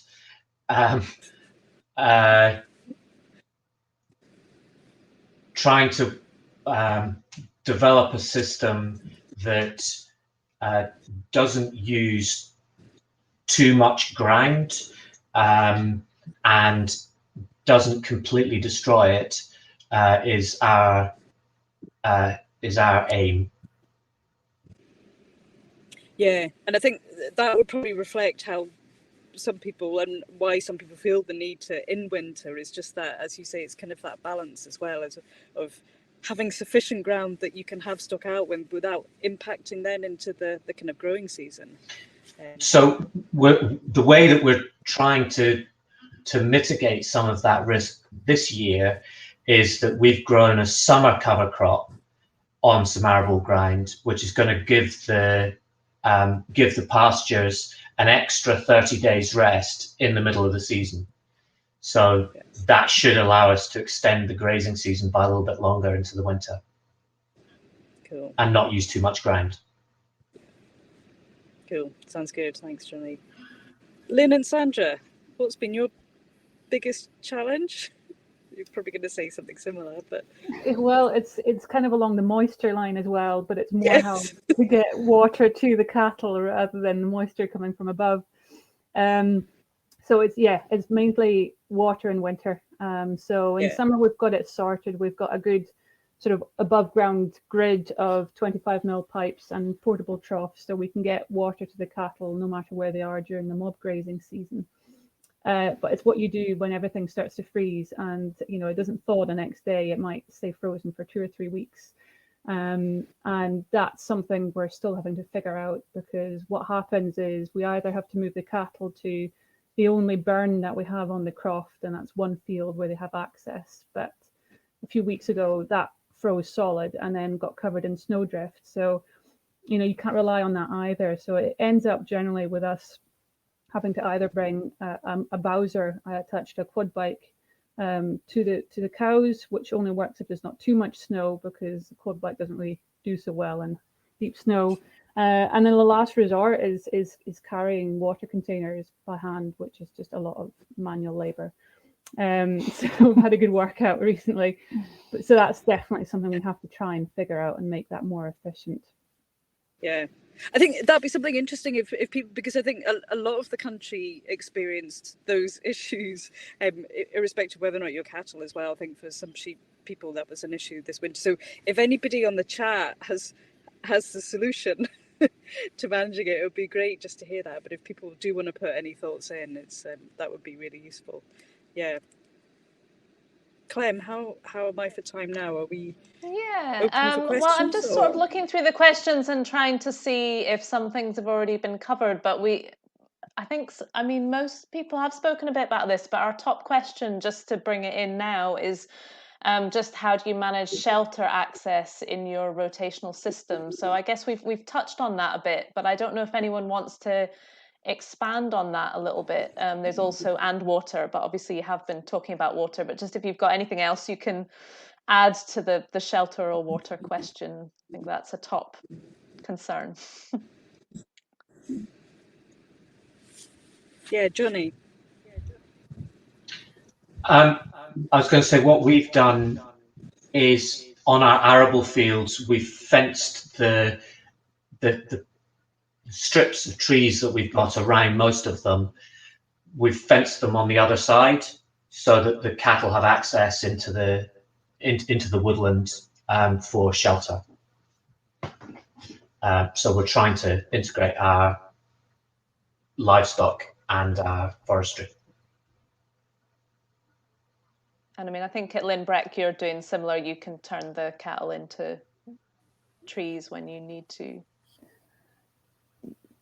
Trying to develop a system that doesn't use too much ground and doesn't completely destroy it is our aim. Yeah, and I think that would probably reflect how some people and why some people feel the need to in winter is just that, as you say, it's kind of that balance as well as of having sufficient ground that you can have stock out without impacting then into the kind of growing season. So the way that we're trying to mitigate some of that risk this year is that we've grown a summer cover crop on some arable ground, which is going to give the pastures an extra 30 days rest in the middle of the season. So that should allow us to extend the grazing season by a little bit longer into the winter. Cool. And not use too much ground. Cool. Sounds good. Thanks, Johnnie. Lynn and Sandra, what's been your biggest challenge? You're probably going to say something similar, but well, it's kind of along the moisture line as well, but it's more how to get water to the cattle rather than the moisture coming from above. So it's mainly water in winter. So in Yeah. summer we've got it sorted. We've got a good sort of above ground grid of 25 mil pipes and portable troughs, so we can get water to the cattle no matter where they are during the mob grazing season. But it's what you do when everything starts to freeze, and it doesn't thaw the next day. It might stay frozen for 2 or 3 weeks. And that's something we're still having to figure out, because what happens is we either have to move the cattle to the only burn that we have on the Croft, and that's one field where they have access. But a few weeks ago, that froze solid and then got covered in snowdrift. So, you can't rely on that either. So it ends up generally with us having to either bring a Bowser attached to a quad bike to the cows, which only works if there's not too much snow, because the quad bike doesn't really do so well in deep snow. And then the last resort is carrying water containers by hand, which is just a lot of manual labor. So we've had a good workout recently, but so that's definitely something we have to try and figure out and make that more efficient. Yeah, I think that'd be something interesting if people, because I think a lot of the country experienced those issues, irrespective of whether or not your cattle as well. I think for some sheep people that was an issue this winter. So if anybody on the chat has the solution to managing it, it would be great just to hear that. But if people do want to put any thoughts in, it's that would be really useful. Yeah. Clem, how am I for time now? Are we open for questions? Well, I'm just sort of looking through the questions and trying to see if some things have already been covered, but I mean, most people have spoken a bit about this, but our top question, just to bring it in now, is just how do you manage shelter access in your rotational system? So I guess we've touched on that a bit, but I don't know if anyone wants to expand on that a little bit. There's also and water, but obviously you have been talking about water, but just if you've got anything else you can add to the shelter or water question. I think that's a top concern. Yeah, Johnnie. I was going to say what we've done is on our arable fields, we've fenced the strips of trees that we've got around most of them. We've fenced them on the other side so that the cattle have access into the woodland for shelter. So we're trying to integrate our livestock and our forestry. And I mean, I think at Lynbreck you're doing similar. You can turn the cattle into trees when you need to.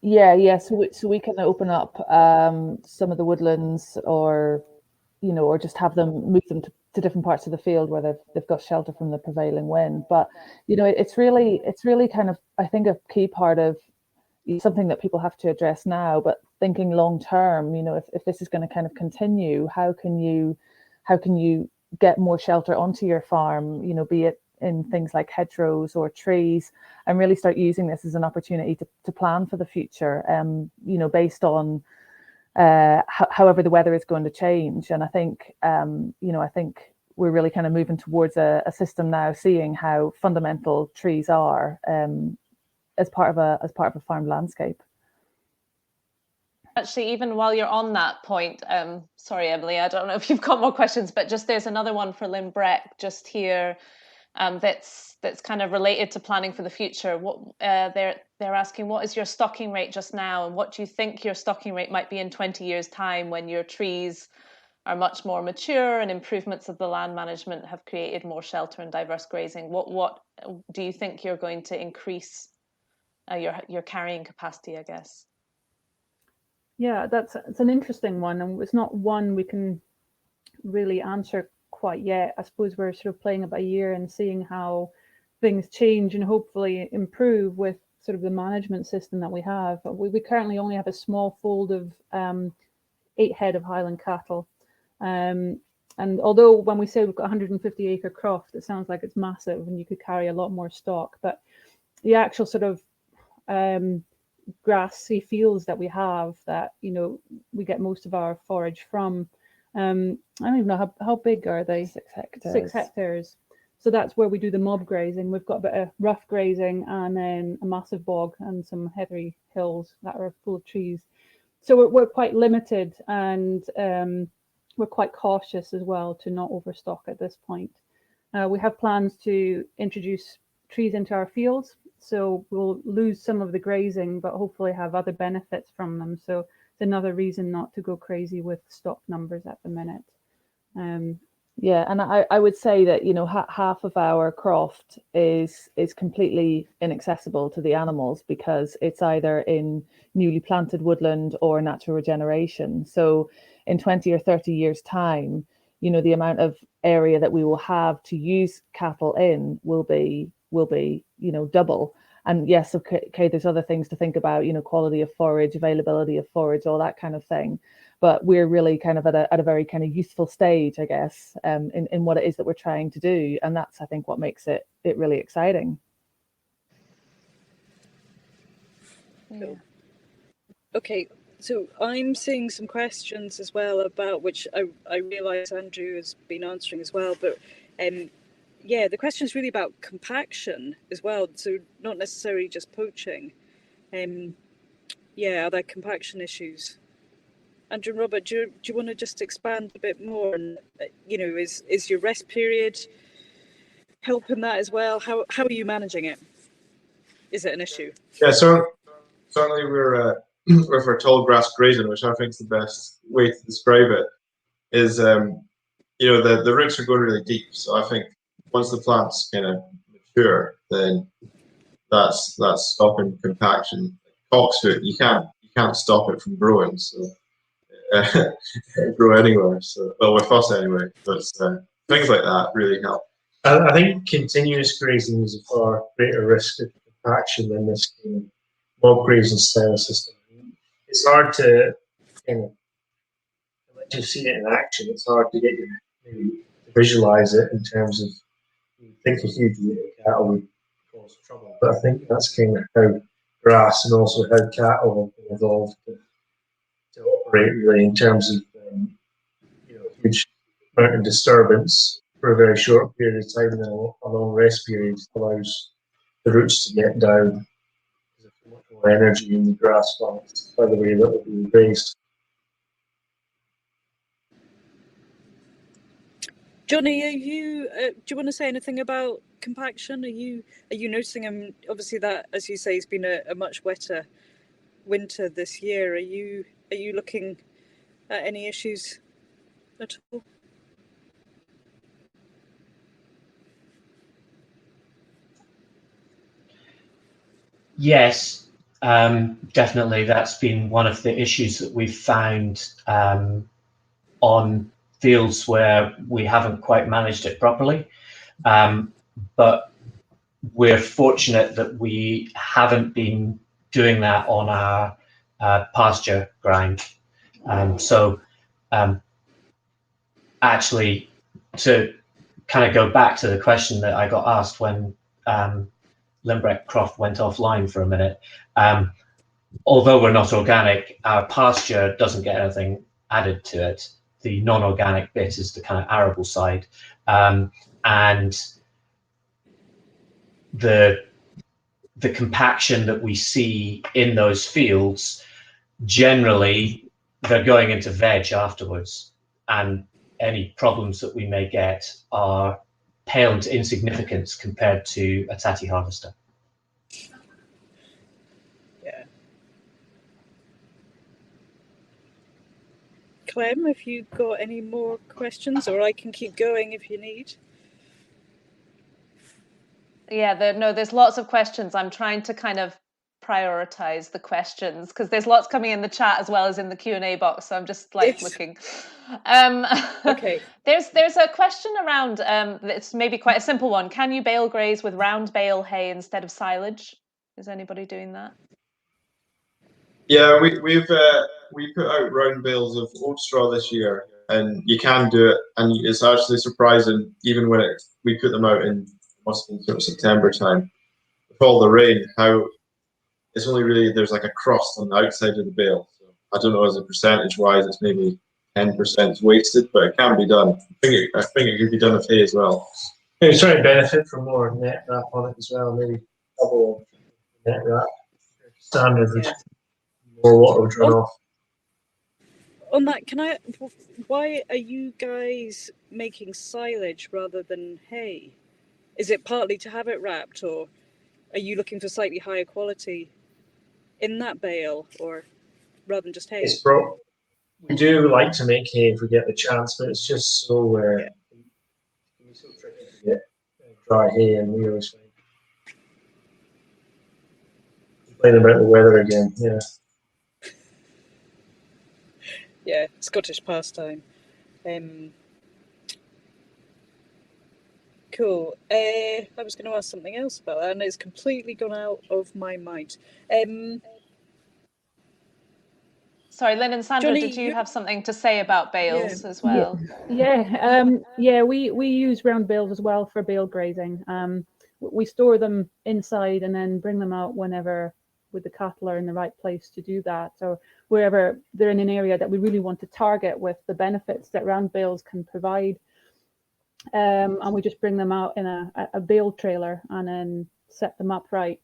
Yeah. So we can open up some of the woodlands, or just have them move them to different parts of the field where they've got shelter from the prevailing wind. But it's really kind of, I think, a key part of something that people have to address now. But thinking long term, if this is going to kind of continue, how can you get more shelter onto your farm? Be it in things like hedgerows or trees, and really start using this as an opportunity to plan for the future, based on however the weather is going to change. And I think I think we're really kind of moving towards a system now, seeing how fundamental trees are as part of a farm landscape. Actually, even while you're on that point, sorry, Emily, I don't know if you've got more questions, but just there's another one for Lynbreck just here. That's kind of related to planning for the future. What they're asking, what is your stocking rate just now, and what do you think your stocking rate might be in 20 years' time when your trees are much more mature and improvements of the land management have created more shelter and diverse grazing? What do you think you're going to increase your carrying capacity, I guess? Yeah, it's an interesting one, and it's not one we can really answer quite yet. I suppose we're sort of playing it by ear and seeing how things change and hopefully improve with sort of the management system that we have. We currently only have a small fold of 8 head of Highland cattle. And although when we say we've got 150 acre croft, it sounds like it's massive and you could carry a lot more stock, but the actual sort of grassy fields that we have that, we get most of our forage from, I don't even know how big are they? 6 hectares. 6 hectares. So that's where we do the mob grazing. We've got a bit of rough grazing and then a massive bog and some heathery hills that are full of trees. so we're quite limited, and we're quite cautious as well to not overstock at this point. We have plans to introduce trees into our fields, so we'll lose some of the grazing, but hopefully have other benefits from them. So it's another reason not to go crazy with stock numbers at the minute. Yeah, and I would say that, you know, half of our croft is completely inaccessible to the animals because it's either in newly planted woodland or natural regeneration. So in 20 or 30 years' time, you know, the amount of area that we will have to use cattle in will be, you know, double. And yes, okay, there's other things to think about, you know, quality of forage, availability of forage, all that kind of thing. But we're really kind of at a very kind of youthful stage, I guess, in what it is that we're trying to do. And that's, I think, what makes it really exciting. Yeah. Okay, so I'm seeing some questions as well about which I realise Andrew has been answering as well, but yeah, the question is really about compaction as well, so not necessarily just poaching. Yeah, are there compaction issues? Andrew and Robert, do you want to just expand a bit more? And you know, is your rest period helping that as well? How are you managing it? Is it an issue? Yeah, so certainly we're with our tall grass grazing, which I think is the best way to describe it, is you know, the roots are going really deep. So I think once the plant's kind of mature, then that's stopping compaction. Cocksfoot, you can't stop it from growing. So grow anywhere. So well, with us anyway. But things like that really help. I think continuous grazing is a far greater risk of compaction than this mob grazing style system. It's hard to, you know, unless you see it in action, it's hard to get you maybe to visualize it in terms of, you think a huge amount of cattle would cause trouble. But I think that's kind of how grass and also how cattle have evolved to operate really in terms of you know, huge amount of disturbance for a very short period of time, and then a long rest period allows the roots to get down. There's much more energy in the grass plants by the way that will be grazed. Johnnie, are you? Do you want to say anything about compaction? Are you noticing? Obviously, that, as you say, has been a much wetter winter this year. Are you looking at any issues at all? Yes, definitely. That's been one of the issues that we've found on fields where we haven't quite managed it properly. But we're fortunate that we haven't been doing that on our pasture grind. So actually, to kind of go back to the question that I got asked when Lynbreck Croft went offline for a minute, although we're not organic, our pasture doesn't get anything added to it. The non-organic bit is the kind of arable side, and the compaction that we see in those fields, generally they're going into veg afterwards, and any problems that we may get are pale into insignificance compared to a tatty harvester. Yeah. Clem, have you got any more questions, or I can keep going if you need? Yeah, no, there's lots of questions. I'm trying to kind of prioritize the questions because there's lots coming in the chat as well as in the Q&A box. So I'm just like looking. Okay. There's a question around. It's maybe quite a simple one. Can you bale graze with round bale hay instead of silage? Is anybody doing that? Yeah, we put out round bales of oat straw this year, and you can do it, and it's actually surprising even when we put them out in must have been sort of September time with all the rain, how it's only really there's like a crust on the outside of the bale. So I don't know, as a percentage wise, it's maybe 10% wasted, but it can be done. I think it could be done with hay as well. Maybe try to benefit from more net wrap on it as well. Maybe double net wrap. Standard, more water would run off. On that, why are you guys making silage rather than hay? Is it partly to have it wrapped, or are you looking for slightly higher quality in that bale, or rather than just hay? We do like to make hay if we get the chance, but it's just so it's so tricky to get dry hay, and we always complain about the weather again. Yeah. Yeah, Scottish pastime. Cool. I was going to ask something else about that, and it's completely gone out of my mind. Sorry, Lynn and Sandra, Johnnie, did you have something to say about bales as well? Yeah. We use round bales as well for bale grazing. We store them inside and then bring them out whenever with the cattle are in the right place to do that. So wherever they're in an area that we really want to target with the benefits that round bales can provide. And we just bring them out in a bale trailer and then set them up right.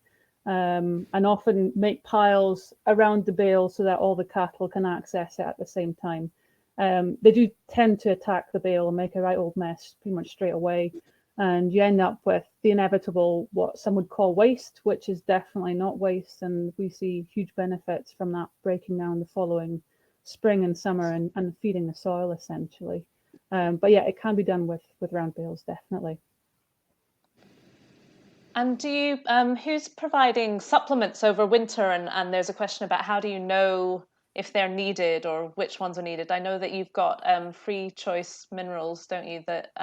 And often make piles around the bale so that all the cattle can access it at the same time. They do tend to attack the bale and make a right old mess pretty much straight away. And you end up with the inevitable, what some would call waste, which is definitely not waste. And we see huge benefits from that breaking down the following spring and summer and feeding the soil essentially. But yeah, it can be done with round bales, definitely. And do you, who's providing supplements over winter? And there's a question about how do you know if they're needed or which ones are needed? I know that you've got free choice minerals, don't you, that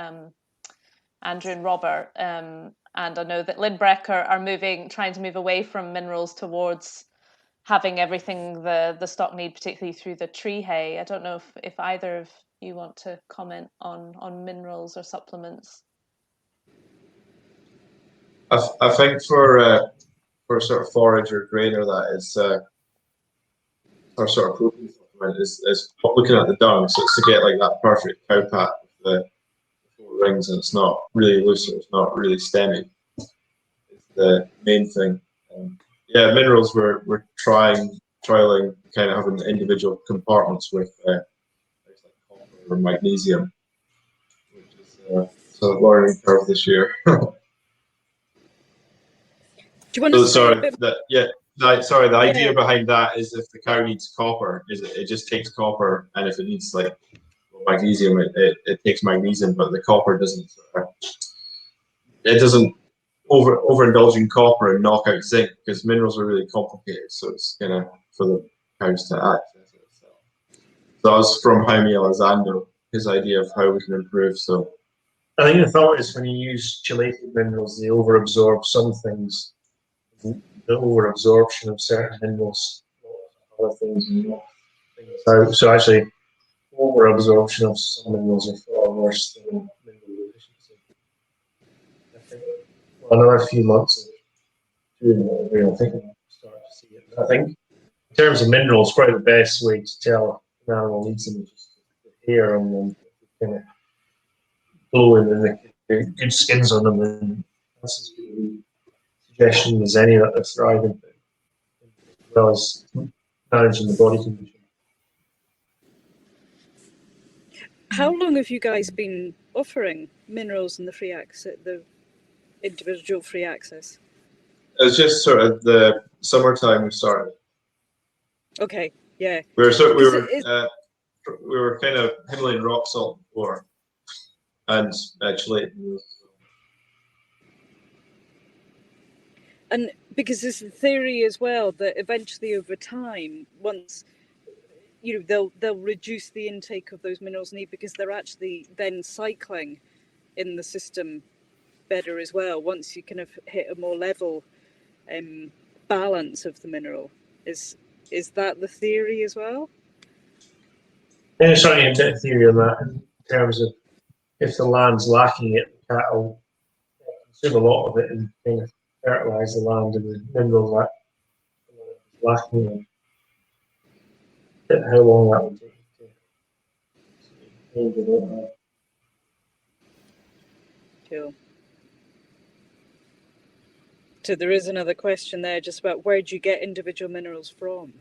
Andrew and Robert, and I know that Lynbreck are trying to move away from minerals towards having everything the stock need, particularly through the tree hay. I don't know if either of you want to comment on minerals or supplements. I think for sort of forage or grain or that is our sort of protein supplement is looking at the dung, so it's to get like that perfect cow pat with the 4 rings, and it's not really loose, it's not really stemmy. It's the main thing. Yeah, minerals we're trialing kind of having individual compartments with like copper or magnesium, which is a learning curve this year. Do you want to the idea behind that is if the cow needs copper, it just takes copper, and if it needs like magnesium, it takes magnesium, but the copper doesn't. It doesn't overindulge in copper and knock out zinc, because minerals are really complicated. So it's kind of for the cows to access it. So that was from Jaime Alexander, his idea of how we can improve. So I think the thought is when you use chelated minerals, they overabsorb some things. The overabsorption of certain minerals, other things knock things out. So actually, overabsorption of some minerals are far worse than mineral deficiency. I think another few months of doing it, I think we'll start to see it. I think in terms of minerals, probably the best way to tell an animal needs them is just the hair on them, kind of glowing, and the good skins on them, and that's as good a suggestion as any that they're thriving, as well as managing the body condition. How long have you guys been offering minerals and the free access, the individual free access? it was just sort of the summertime we started. Okay, yeah. We were kind of Himalayan rock salt before, and chelated. And because there's a theory as well that eventually over time, once they'll reduce the intake of those minerals need, because they're actually then cycling in the system better as well. Once you kind of hit a more level balance of the mineral, is that the theory as well? There's certainly a theory on that in terms of if the land's lacking it, the cattle consume a lot of it and kind of fertilise the land and the mineral that is lacking. And how long that would take to change it. Cool. So there is another question there just about where do you get individual minerals from?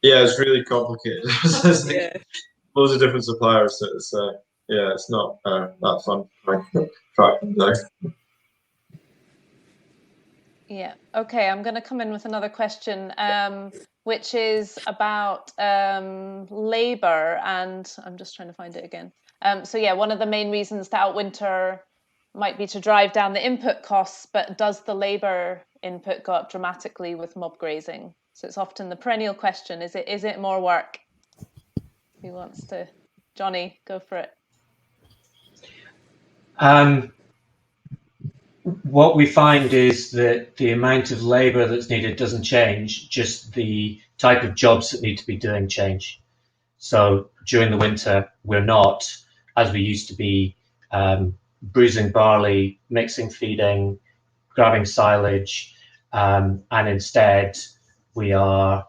Yeah, it's really complicated. There's like Yeah. loads of different suppliers, so it's it's not that fun to track them down. Yeah. Okay, I'm going to come in with another question, which is about labour, and I'm just trying to find it again. So yeah, one of the main reasons to outwinter might be to drive down the input costs, but does the labour input go up dramatically with mob grazing? So it's often the perennial question: is it more work? Who wants to? Johnnie, go for it. What we find is that the amount of labour that's needed doesn't change, just the type of jobs that need to be doing change. So during the winter, we're not, as we used to be, bruising barley, mixing feeding, grabbing silage, and instead we are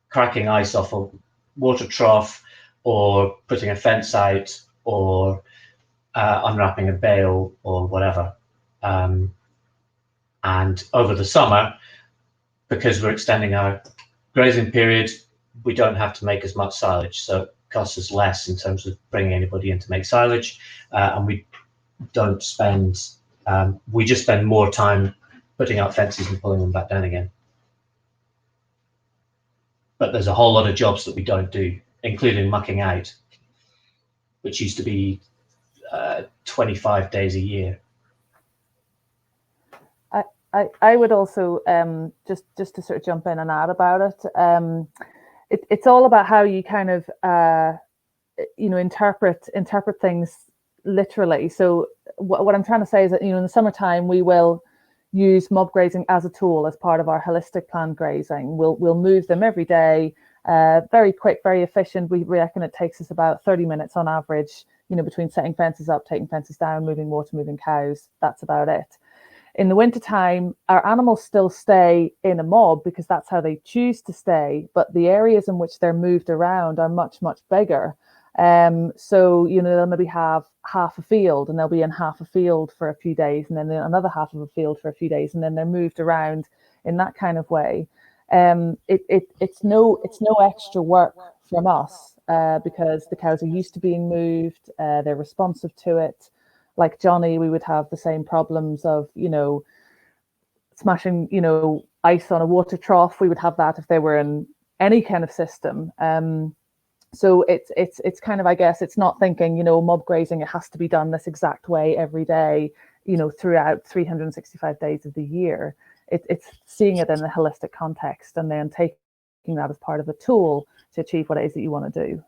cracking ice off a water trough, or putting a fence out, or unwrapping a bale, or whatever. And over the summer, because we're extending our grazing period, we don't have to make as much silage, so it costs us less in terms of bringing anybody in to make silage, and we don't spend, we just spend more time putting out fences and pulling them back down again. But there's a whole lot of jobs that we don't do, including mucking out, which used to be 25 days a year. I would also just to sort of jump in and add about it. It's all about how you kind of interpret things literally. So what I'm trying to say is that in the summertime we will use mob grazing as a tool as part of our holistic planned grazing. We'll move them every day, very quick, very efficient. We reckon it takes us about 30 minutes on average. Between setting fences up, taking fences down, moving water, moving cows. That's about it. In the wintertime, our animals still stay in a mob because that's how they choose to stay, but the areas in which they're moved around are much, much bigger. So, they'll maybe have half a field, and they'll be in half a field for a few days, and then another half of a field for a few days, and then they're moved around in that kind of way. It's no extra work from us because the cows are used to being moved, they're responsive to it. Like Johnnie, we would have the same problems of, smashing, ice on a water trough. We would have that if they were in any kind of system. So it's kind of, I guess, it's not thinking, mob grazing, it has to be done this exact way every day, throughout 365 days of the year. It's seeing it in a holistic context and then taking that as part of a tool to achieve what it is that you want to do.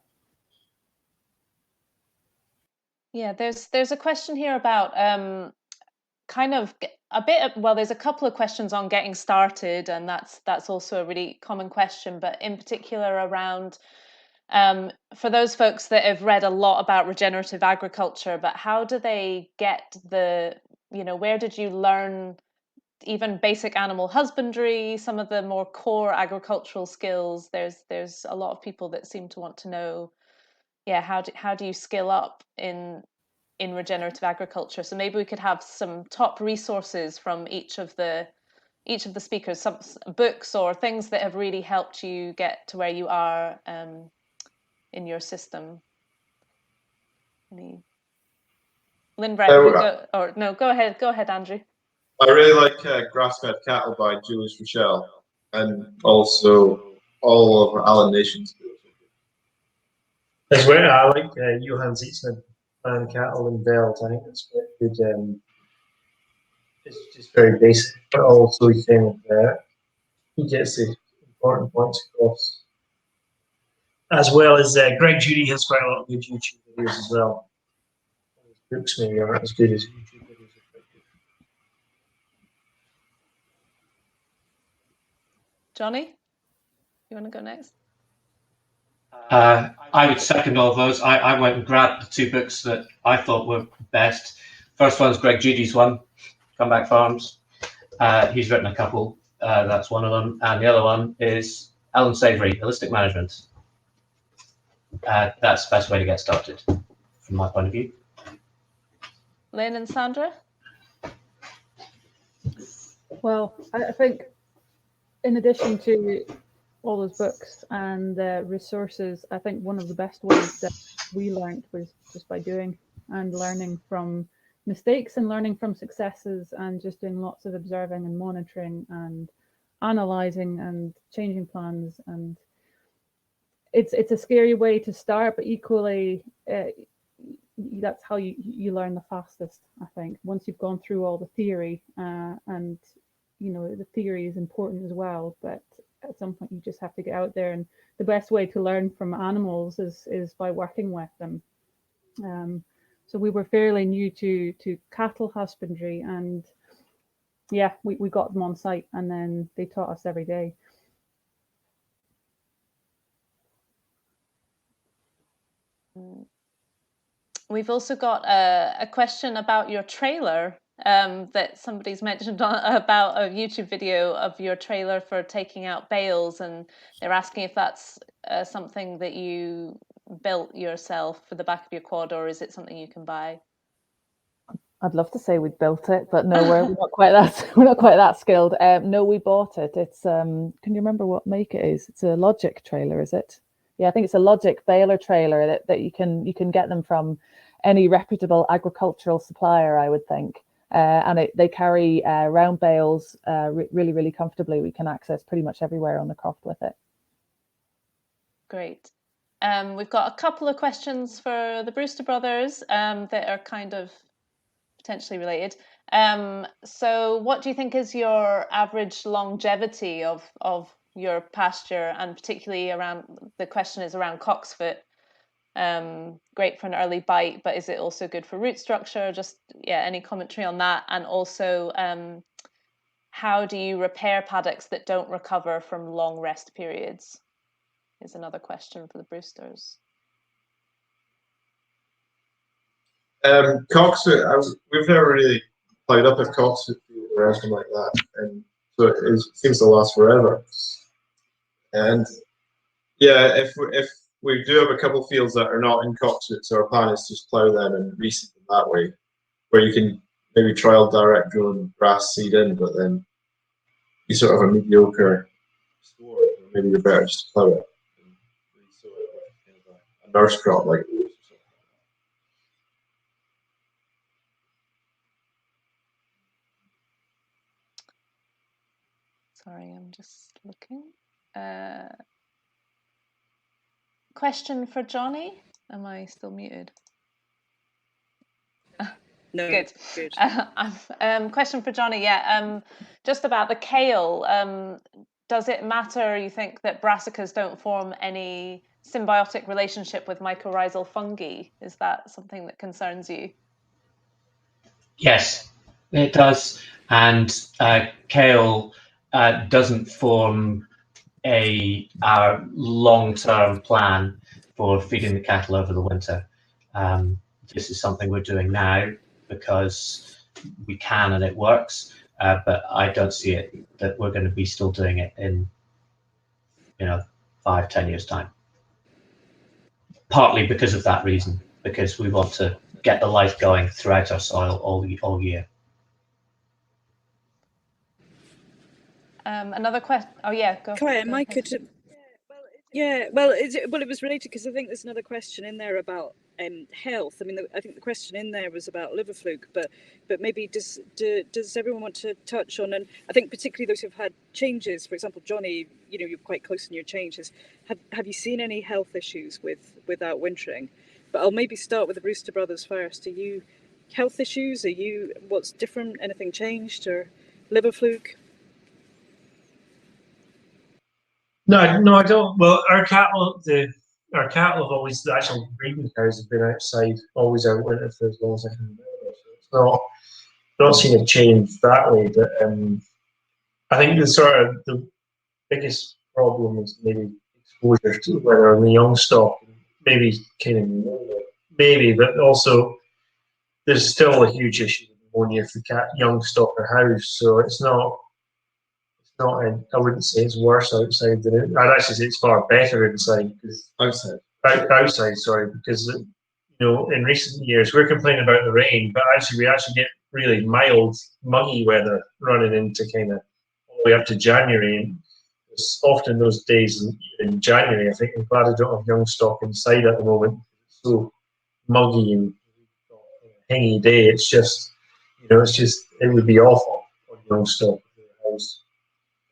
Yeah, there's a question here about kind of a bit of, well, there's a couple of questions on getting started, and that's also a really common question, but in particular around for those folks that have read a lot about regenerative agriculture, but how do they get where did you learn even basic animal husbandry, some of the more core agricultural skills? There's a lot of people that seem to want to know, how do you skill up in regenerative agriculture? So maybe we could have some top resources from each of the speakers, some books or things that have really helped you get to where you are in your system. Lynbreck, go ahead, Andrew. I really like Grass-Fed Cattle by Julius Rochelle, and also all of Alan Nation's books. As well, I like Johan Zietzman and Cattle and Belt. I think it's quite good. It's just very basic, but also he gets the important points across. As well as Greg Judy has quite a lot of good YouTube videos as well. His books maybe aren't as good as YouTube videos are quite good. Johnnie, you want to go next? I would second all of those. I went and grabbed the two books that I thought were best. First one's Greg Judy's one, Comeback Farms. He's written a couple. That's one of them. And the other one is Ellen Savory, Holistic Management. That's the best way to get started, from my point of view. Lynn and Sandra? Well, I think in addition to all those books and resources, I think one of the best ways that we learned was just by doing and learning from mistakes and learning from successes and just doing lots of observing and monitoring and analyzing and changing plans. And it's a scary way to start, but equally that's how you learn the fastest, I think, once you've gone through all the theory. And the theory is important as well, but at some point you just have to get out there, and the best way to learn from animals is by working with them. So we were fairly new to cattle husbandry, and yeah, we got them on site, and then they taught us every day. We've also got a question about your trailer that somebody's mentioned about a YouTube video of your trailer for taking out bales, and they're asking if that's something that you built yourself for the back of your quad, or is it something you can buy? I'd love to say we built it, but no, we're not quite that skilled. No, we bought it. It's can you remember what make it is? It's a Logic trailer, is it? Yeah, I think it's a Logic baler trailer that you can get them from any reputable agricultural supplier, I would think. And they carry round bales really, really comfortably. We can access pretty much everywhere on the Croft with it. Great. We've got a couple of questions for the Brewster brothers that are kind of potentially related. So what do you think is your average longevity of your pasture, and particularly around, the question is around cocksfoot? Great for an early bite, but is it also good for root structure? Just, yeah, any commentary on that? And also, how do you repair paddocks that don't recover from long rest periods? Is another question for the Brewsters. Cocksfoot, we've never really played up a cocksfoot field or anything like that, and so it seems to last forever. And yeah, if we do have a couple of fields that are not in cocksfoot, so our plan is to just plough them and reseed them that way, where you can maybe trial direct grown grass seed in, but then you sort of have a mediocre store, or maybe you're better just to plough it and resow it with kind of a nurse crop like oats or something. Sorry, I'm just looking. Question for Johnnie. Am I still muted? No, Good. good. Question for Johnnie. Yeah. Just about the kale. Does it matter, you think, that brassicas don't form any symbiotic relationship with mycorrhizal fungi? Is that something that concerns you? Yes, it does. And kale doesn't form our long-term plan for feeding the cattle over the winter. This is something we're doing now because we can and it works, but I don't see it that we're going to be still doing it in 5-10 years time. Partly because of that reason, because we want to get the life going throughout our soil all year. Another question. Oh yeah, go. Claire, go Mike ahead. could. Yeah, well, it was related because I think there's another question in there about health. I mean, I think the question in there was about liver fluke, but maybe does everyone want to touch on? And I think particularly those who've had changes. For example, Johnnie, you're quite close in your changes. Have you seen any health issues with outwintering? But I'll maybe start with the Brewster brothers first. Are you health issues? What's different? Anything changed or liver fluke? No, I don't. Well, our cattle have always, the actual breeding cows have been outside, always outwintered for as long as I can remember. So it's not seen a change that way. But I think the biggest problem is maybe exposure to whether on the young stock, maybe but also there's still a huge issue with pneumonia for young stock or house. So it's not. I wouldn't say it's worse outside than it. I'd actually say it's far better inside because outside, sorry, because in recent years we're complaining about the rain, but we actually get really mild, muggy weather running into kind of all the way up to January. And It's often those days in January. I think I'm glad I don't have young stock inside at the moment. It's so muggy and hingy day. It's just, it would be awful on young stock in the house.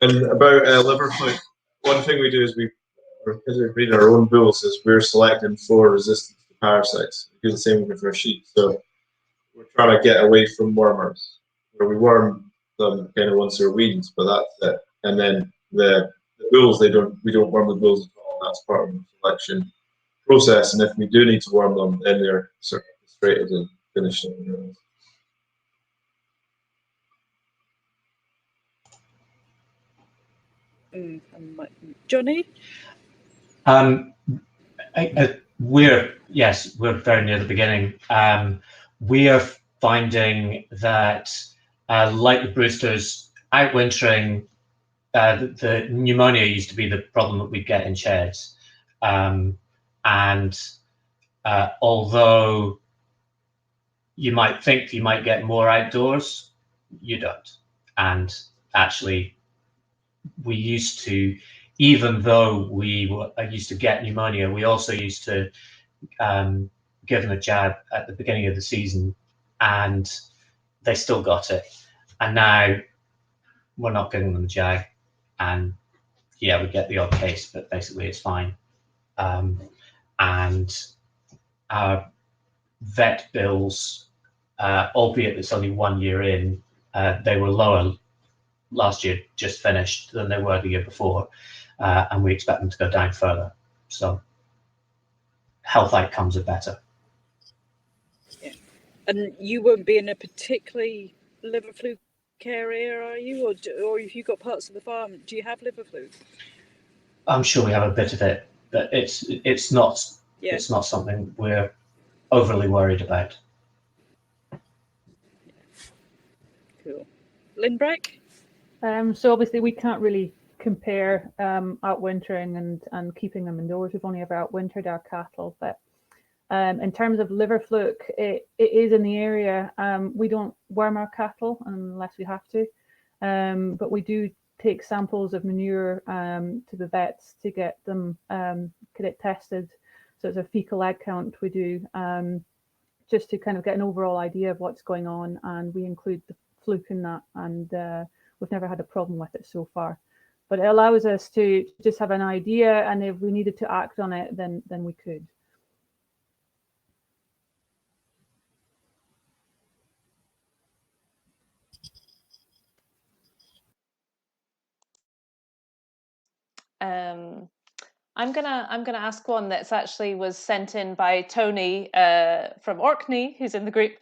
And about liver fluke, one thing we do is because we're breeding our own bulls, is we're selecting for resistance to parasites. We do the same with our sheep. So we're trying to get away from wormers, where we worm them kind of once they're weaned, but that's it. And then the bulls, we don't worm the bulls at all. That's part of the selection process. And if we do need to worm them, then they're sort of castrated and finished. Johnnie? We're very near the beginning. We are finding that, like the Brewsters, outwintering, the pneumonia used to be the problem that we'd get in sheds. Although you might think you might get more outdoors, you don't. And actually, we used to, even though we used to get pneumonia, we also used to give them a jab at the beginning of the season, and they still got it. And now we're not giving them a jab, and yeah, we get the odd case, but basically it's fine. And our vet bills, albeit it's only 1 year in, they were lower last year, just finished, than they were the year before, and we expect them to go down further. So health outcomes are better. Yeah. And you won't be in a particularly liver fluke area, are you? Or if you've got parts of the farm, do you have liver fluke? I'm sure we have a bit of it, but it's not something we're overly worried about. Cool. Lynbreck? So obviously we can't really compare outwintering and keeping them indoors. We've only ever outwintered our cattle, but in terms of liver fluke, it is in the area. We don't worm our cattle unless we have to, but we do take samples of manure to the vets to get them get it tested. So it's a fecal egg count we do, just to kind of get an overall idea of what's going on, and we include the fluke in that, and we've never had a problem with it so far. But it allows us to just have an idea, and if we needed to act on it, then we could. I'm gonna ask one that's actually was sent in by Tony from Orkney, who's in the group.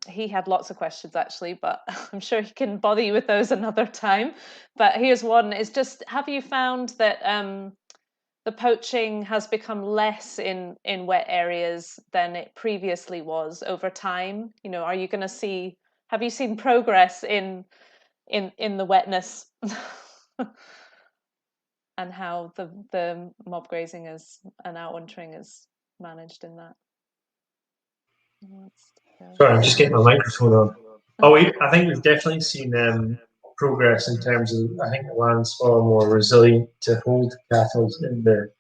He had lots of questions actually, but I'm sure he can bother you with those another time. But here's one: is just, have you found that the poaching has become less in wet areas than it previously was over time? You know, are you going to see? Have you seen progress in the wetness? And how the mob grazing is and outwintering is managed in that. Sorry, I'm just getting my microphone on. Oh, I think we've definitely seen progress in terms of, I think the land's far more resilient to hold cattle in the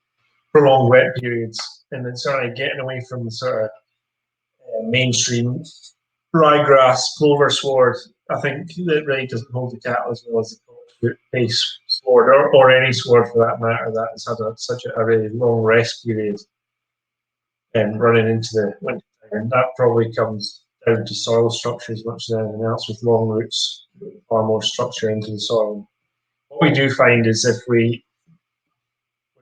prolonged wet periods, and then sort of getting away from the sort of mainstream ryegrass, clover sward. I think that really doesn't hold the cattle as well as the base sward, or any sward for that matter, that has had such a really long rest period and running into the winter. And that probably comes down to soil structure as much as anything else, with long roots, far more structure into the soil. What we do find is if we're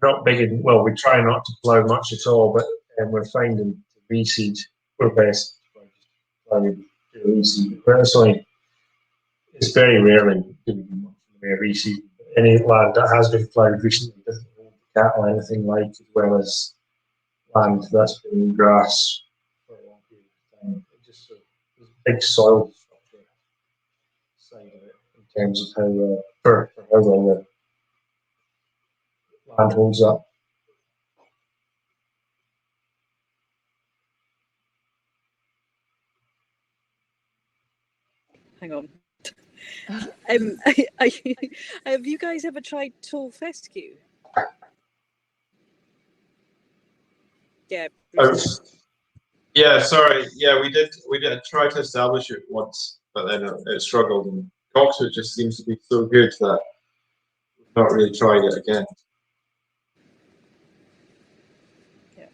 not big in, well, we try not to plough much at all, but we're finding to reseed, we're best ploughing to reseed. Personally, it's very rarely do we reseed. Any land that has been ploughed recently doesn't hold the cattle anything like, as well as land that's been grass for a long period of time. It just there's a big soil structure side of it in terms of how for how long the land holds up. Hang on. Have you guys ever tried tall fescue? Yeah. Yeah, sorry. Yeah, we did try to establish it once, but then it struggled. And Oxford just seems to be so good that we've not really tried it again. Yeah.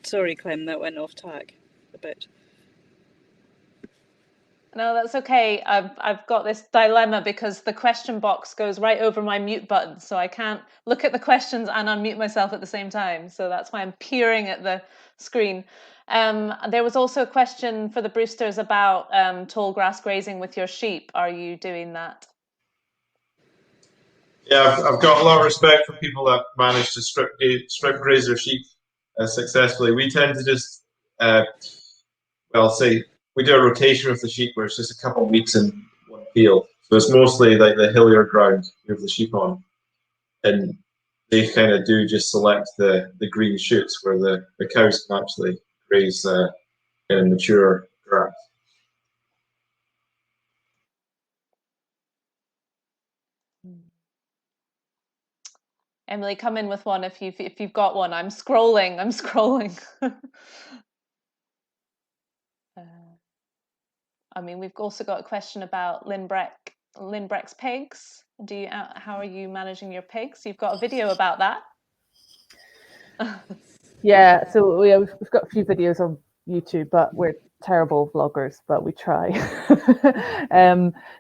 Sorry, Clem, that went off tag a bit. No, that's okay. I've got this dilemma because the question box goes right over my mute button, so I can't look at the questions and unmute myself at the same time. So that's why I'm peering at the screen. There was also a question for the Brewsters about tall grass grazing with your sheep. Are you doing that? Yeah, I've got a lot of respect for people that manage to strip graze their sheep successfully. We tend to just, say, we do a rotation with the sheep where it's just a couple of weeks in one field. So it's mostly like the hillier ground you have the sheep on. And they kind of do just select the green shoots where the cows can actually graze kind of mature grass. Emily, come in with one if you've got one. I'm scrolling. I mean, we've also got a question about Lynbreck's pigs. How are you managing your pigs? You've got a video about that. Yeah, so we've got a few videos on YouTube, but we're terrible vloggers, but we try.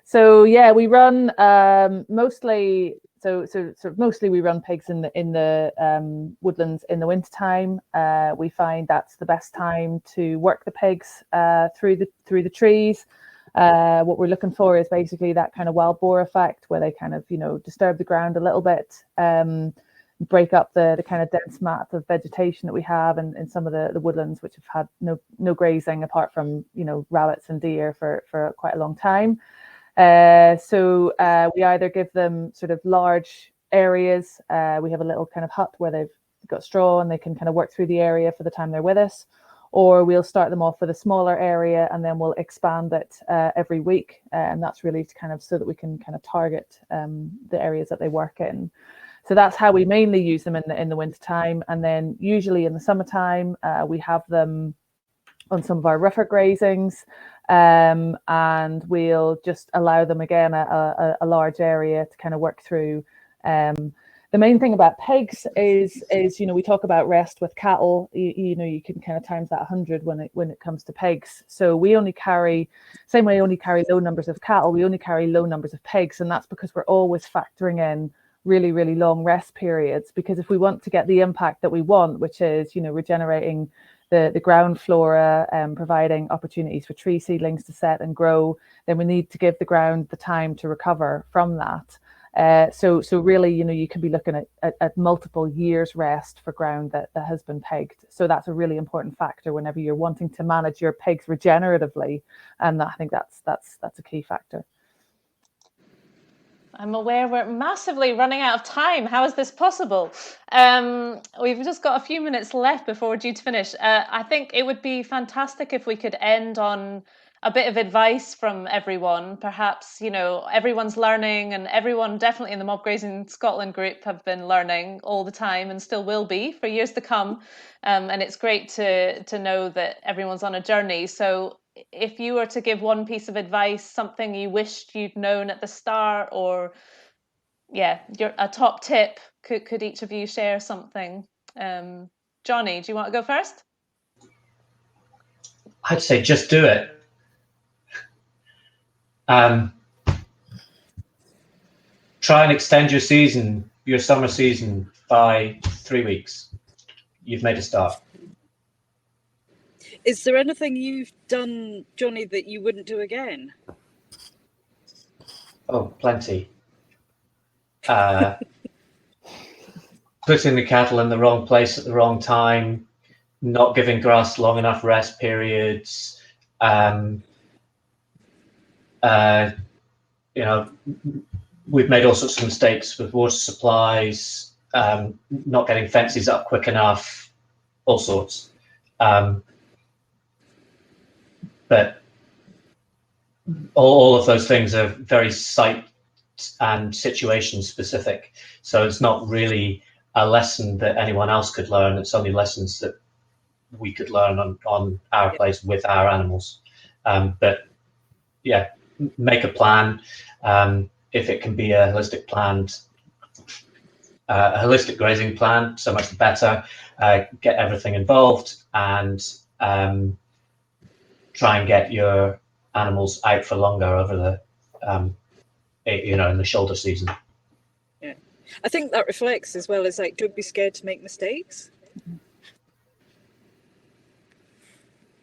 So yeah, we run mostly. So mostly we run pigs in the woodlands in the wintertime. We find that's the best time to work the pigs through the trees. What we're looking for is basically that kind of wild boar effect, where they kind of disturb the ground a little bit, break up the kind of dense mat of vegetation that we have in some of the woodlands, which have had no grazing apart from rabbits and deer for quite a long time. So we either give them sort of large areas. We have a little kind of hut where they've got straw and they can kind of work through the area for the time they're with us, or we'll start them off with a smaller area and then we'll expand it every week, and that's really to kind of so that we can kind of target the areas that they work in. So that's how we mainly use them in the winter time, and then usually in the summertime we have them on some of our rougher grazings, and we'll just allow them again a large area to kind of work through. The main thing about pigs is we talk about rest with cattle. You can kind of times that 100 when it comes to pigs. So we only carry low numbers of cattle. We only carry low numbers of pigs, and that's because we're always factoring in really, really long rest periods, because if we want to get the impact that we want, which is regenerating the ground flora and providing opportunities for tree seedlings to set and grow, then we need to give the ground the time to recover from that. So really, you can be looking at multiple years rest for ground that has been pegged. So that's a really important factor whenever you're wanting to manage your pigs regeneratively, and I think that's a key factor. I'm aware we're massively running out of time. How is this possible? We've just got a few minutes left before we're due to finish. I think it would be fantastic if we could end on a bit of advice from everyone. Perhaps, everyone's learning, and everyone definitely in the Mob Grazing Scotland group have been learning all the time and still will be for years to come. And it's great to know that everyone's on a journey. So if you were to give one piece of advice, something you wished you'd known at the start, or a top tip, could each of you share something? Johnnie, do you want to go first? I'd say just do it. Try and extend your summer season by 3 weeks. You've made a start. Is there anything you've done, Johnnie, that you wouldn't do again? Oh, plenty. Putting the cattle in the wrong place at the wrong time, not giving grass long enough rest periods, we've made all sorts of mistakes with water supplies, not getting fences up quick enough, all sorts. But all of those things are very site and situation specific. So it's not really a lesson that anyone else could learn. It's only lessons that we could learn on our place with our animals. But yeah, make a plan. If it can be a holistic plan, a holistic grazing plan, so much the better. Get everything involved and try and get your animals out for longer over the in the shoulder season. Yeah, I think that reflects as well as like, don't be scared to make mistakes.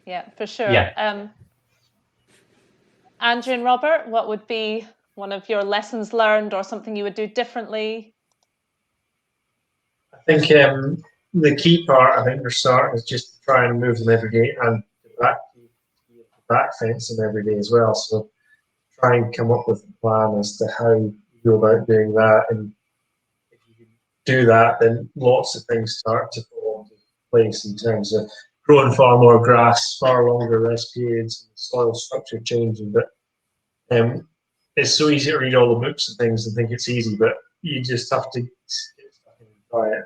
Yeah, for sure. Yeah. Andrew and Robert, what would be one of your lessons learned or something you would do differently? I think the key part, I think, for starting is just try and move them every day, and the back fence them every day as well. So try and come up with a plan as to how you go about doing that. And if you do that, then lots of things start to fall into place in terms of growing far more grass, far longer rest periods, and soil structure changing. But it's so easy to read all the books and things and think it's easy, but you just have to try it.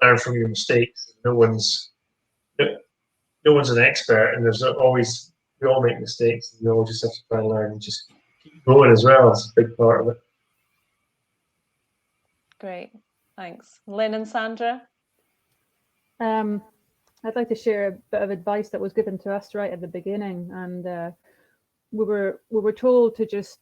Learn from your mistakes. No one's an expert, and we all make mistakes, and we all just have to try and learn and just keep going as well. It's a big part of it. Great, thanks. Lynn and Sandra? I'd like to share a bit of advice that was given to us right at the beginning, and we were told to just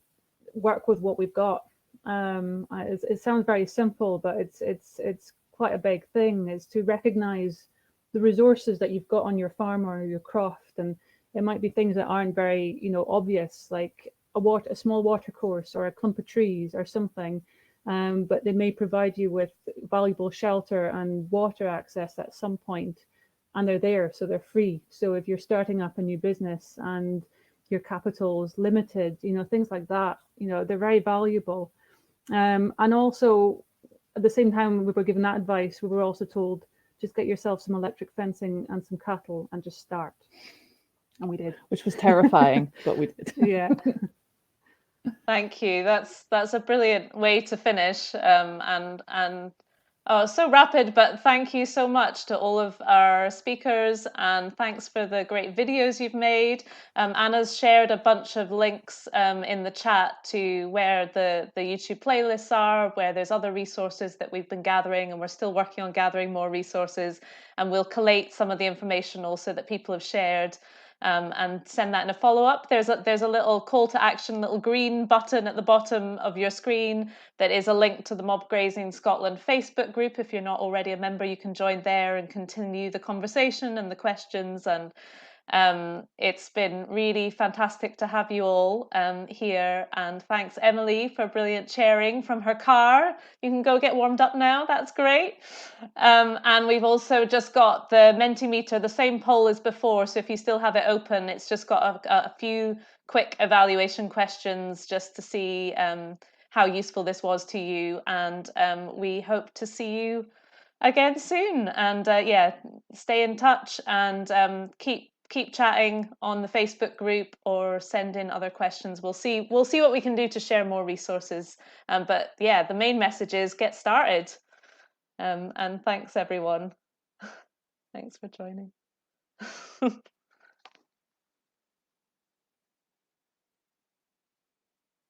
work with what we've got. It sounds very simple, but it's quite a big thing, is to recognize the resources that you've got on your farm or your croft. And it might be things that aren't very obvious, like a small water course or a clump of trees or something, but they may provide you with valuable shelter and water access at some point, and they're there, so they're free. So if you're starting up a new business and your capital is limited, things like that, they're very valuable. And also, at the same time we were given that advice, we were also told, just get yourself some electric fencing and some cattle and just start. And we did. Which was terrifying, but we did. Yeah. Thank you. That's a brilliant way to finish. And oh, so rapid, but thank you so much to all of our speakers, and thanks for the great videos you've made. Anna's shared a bunch of links in the chat to where the YouTube playlists are, where there's other resources that we've been gathering, and we're still working on gathering more resources, and we'll collate some of the information also that people have shared. And send that in a follow-up. There's a little call to action, little green button at the bottom of your screen that is a link to the Mob Grazing Scotland Facebook group. If you're not already a member, you can join there and continue the conversation and the questions. And it's been really fantastic to have you all here. And thanks, Emily, for brilliant chairing from her car. You can go get warmed up now. That's great. And we've also just got the Mentimeter, the same poll as before. So if you still have it open, it's just got a few quick evaluation questions just to see how useful this was to you. And we hope to see you again soon. And yeah, stay in touch and keep chatting on the Facebook group or send in other questions. We'll see what we can do to share more resources. But yeah, the main message is get started. And thanks everyone. Thanks for joining.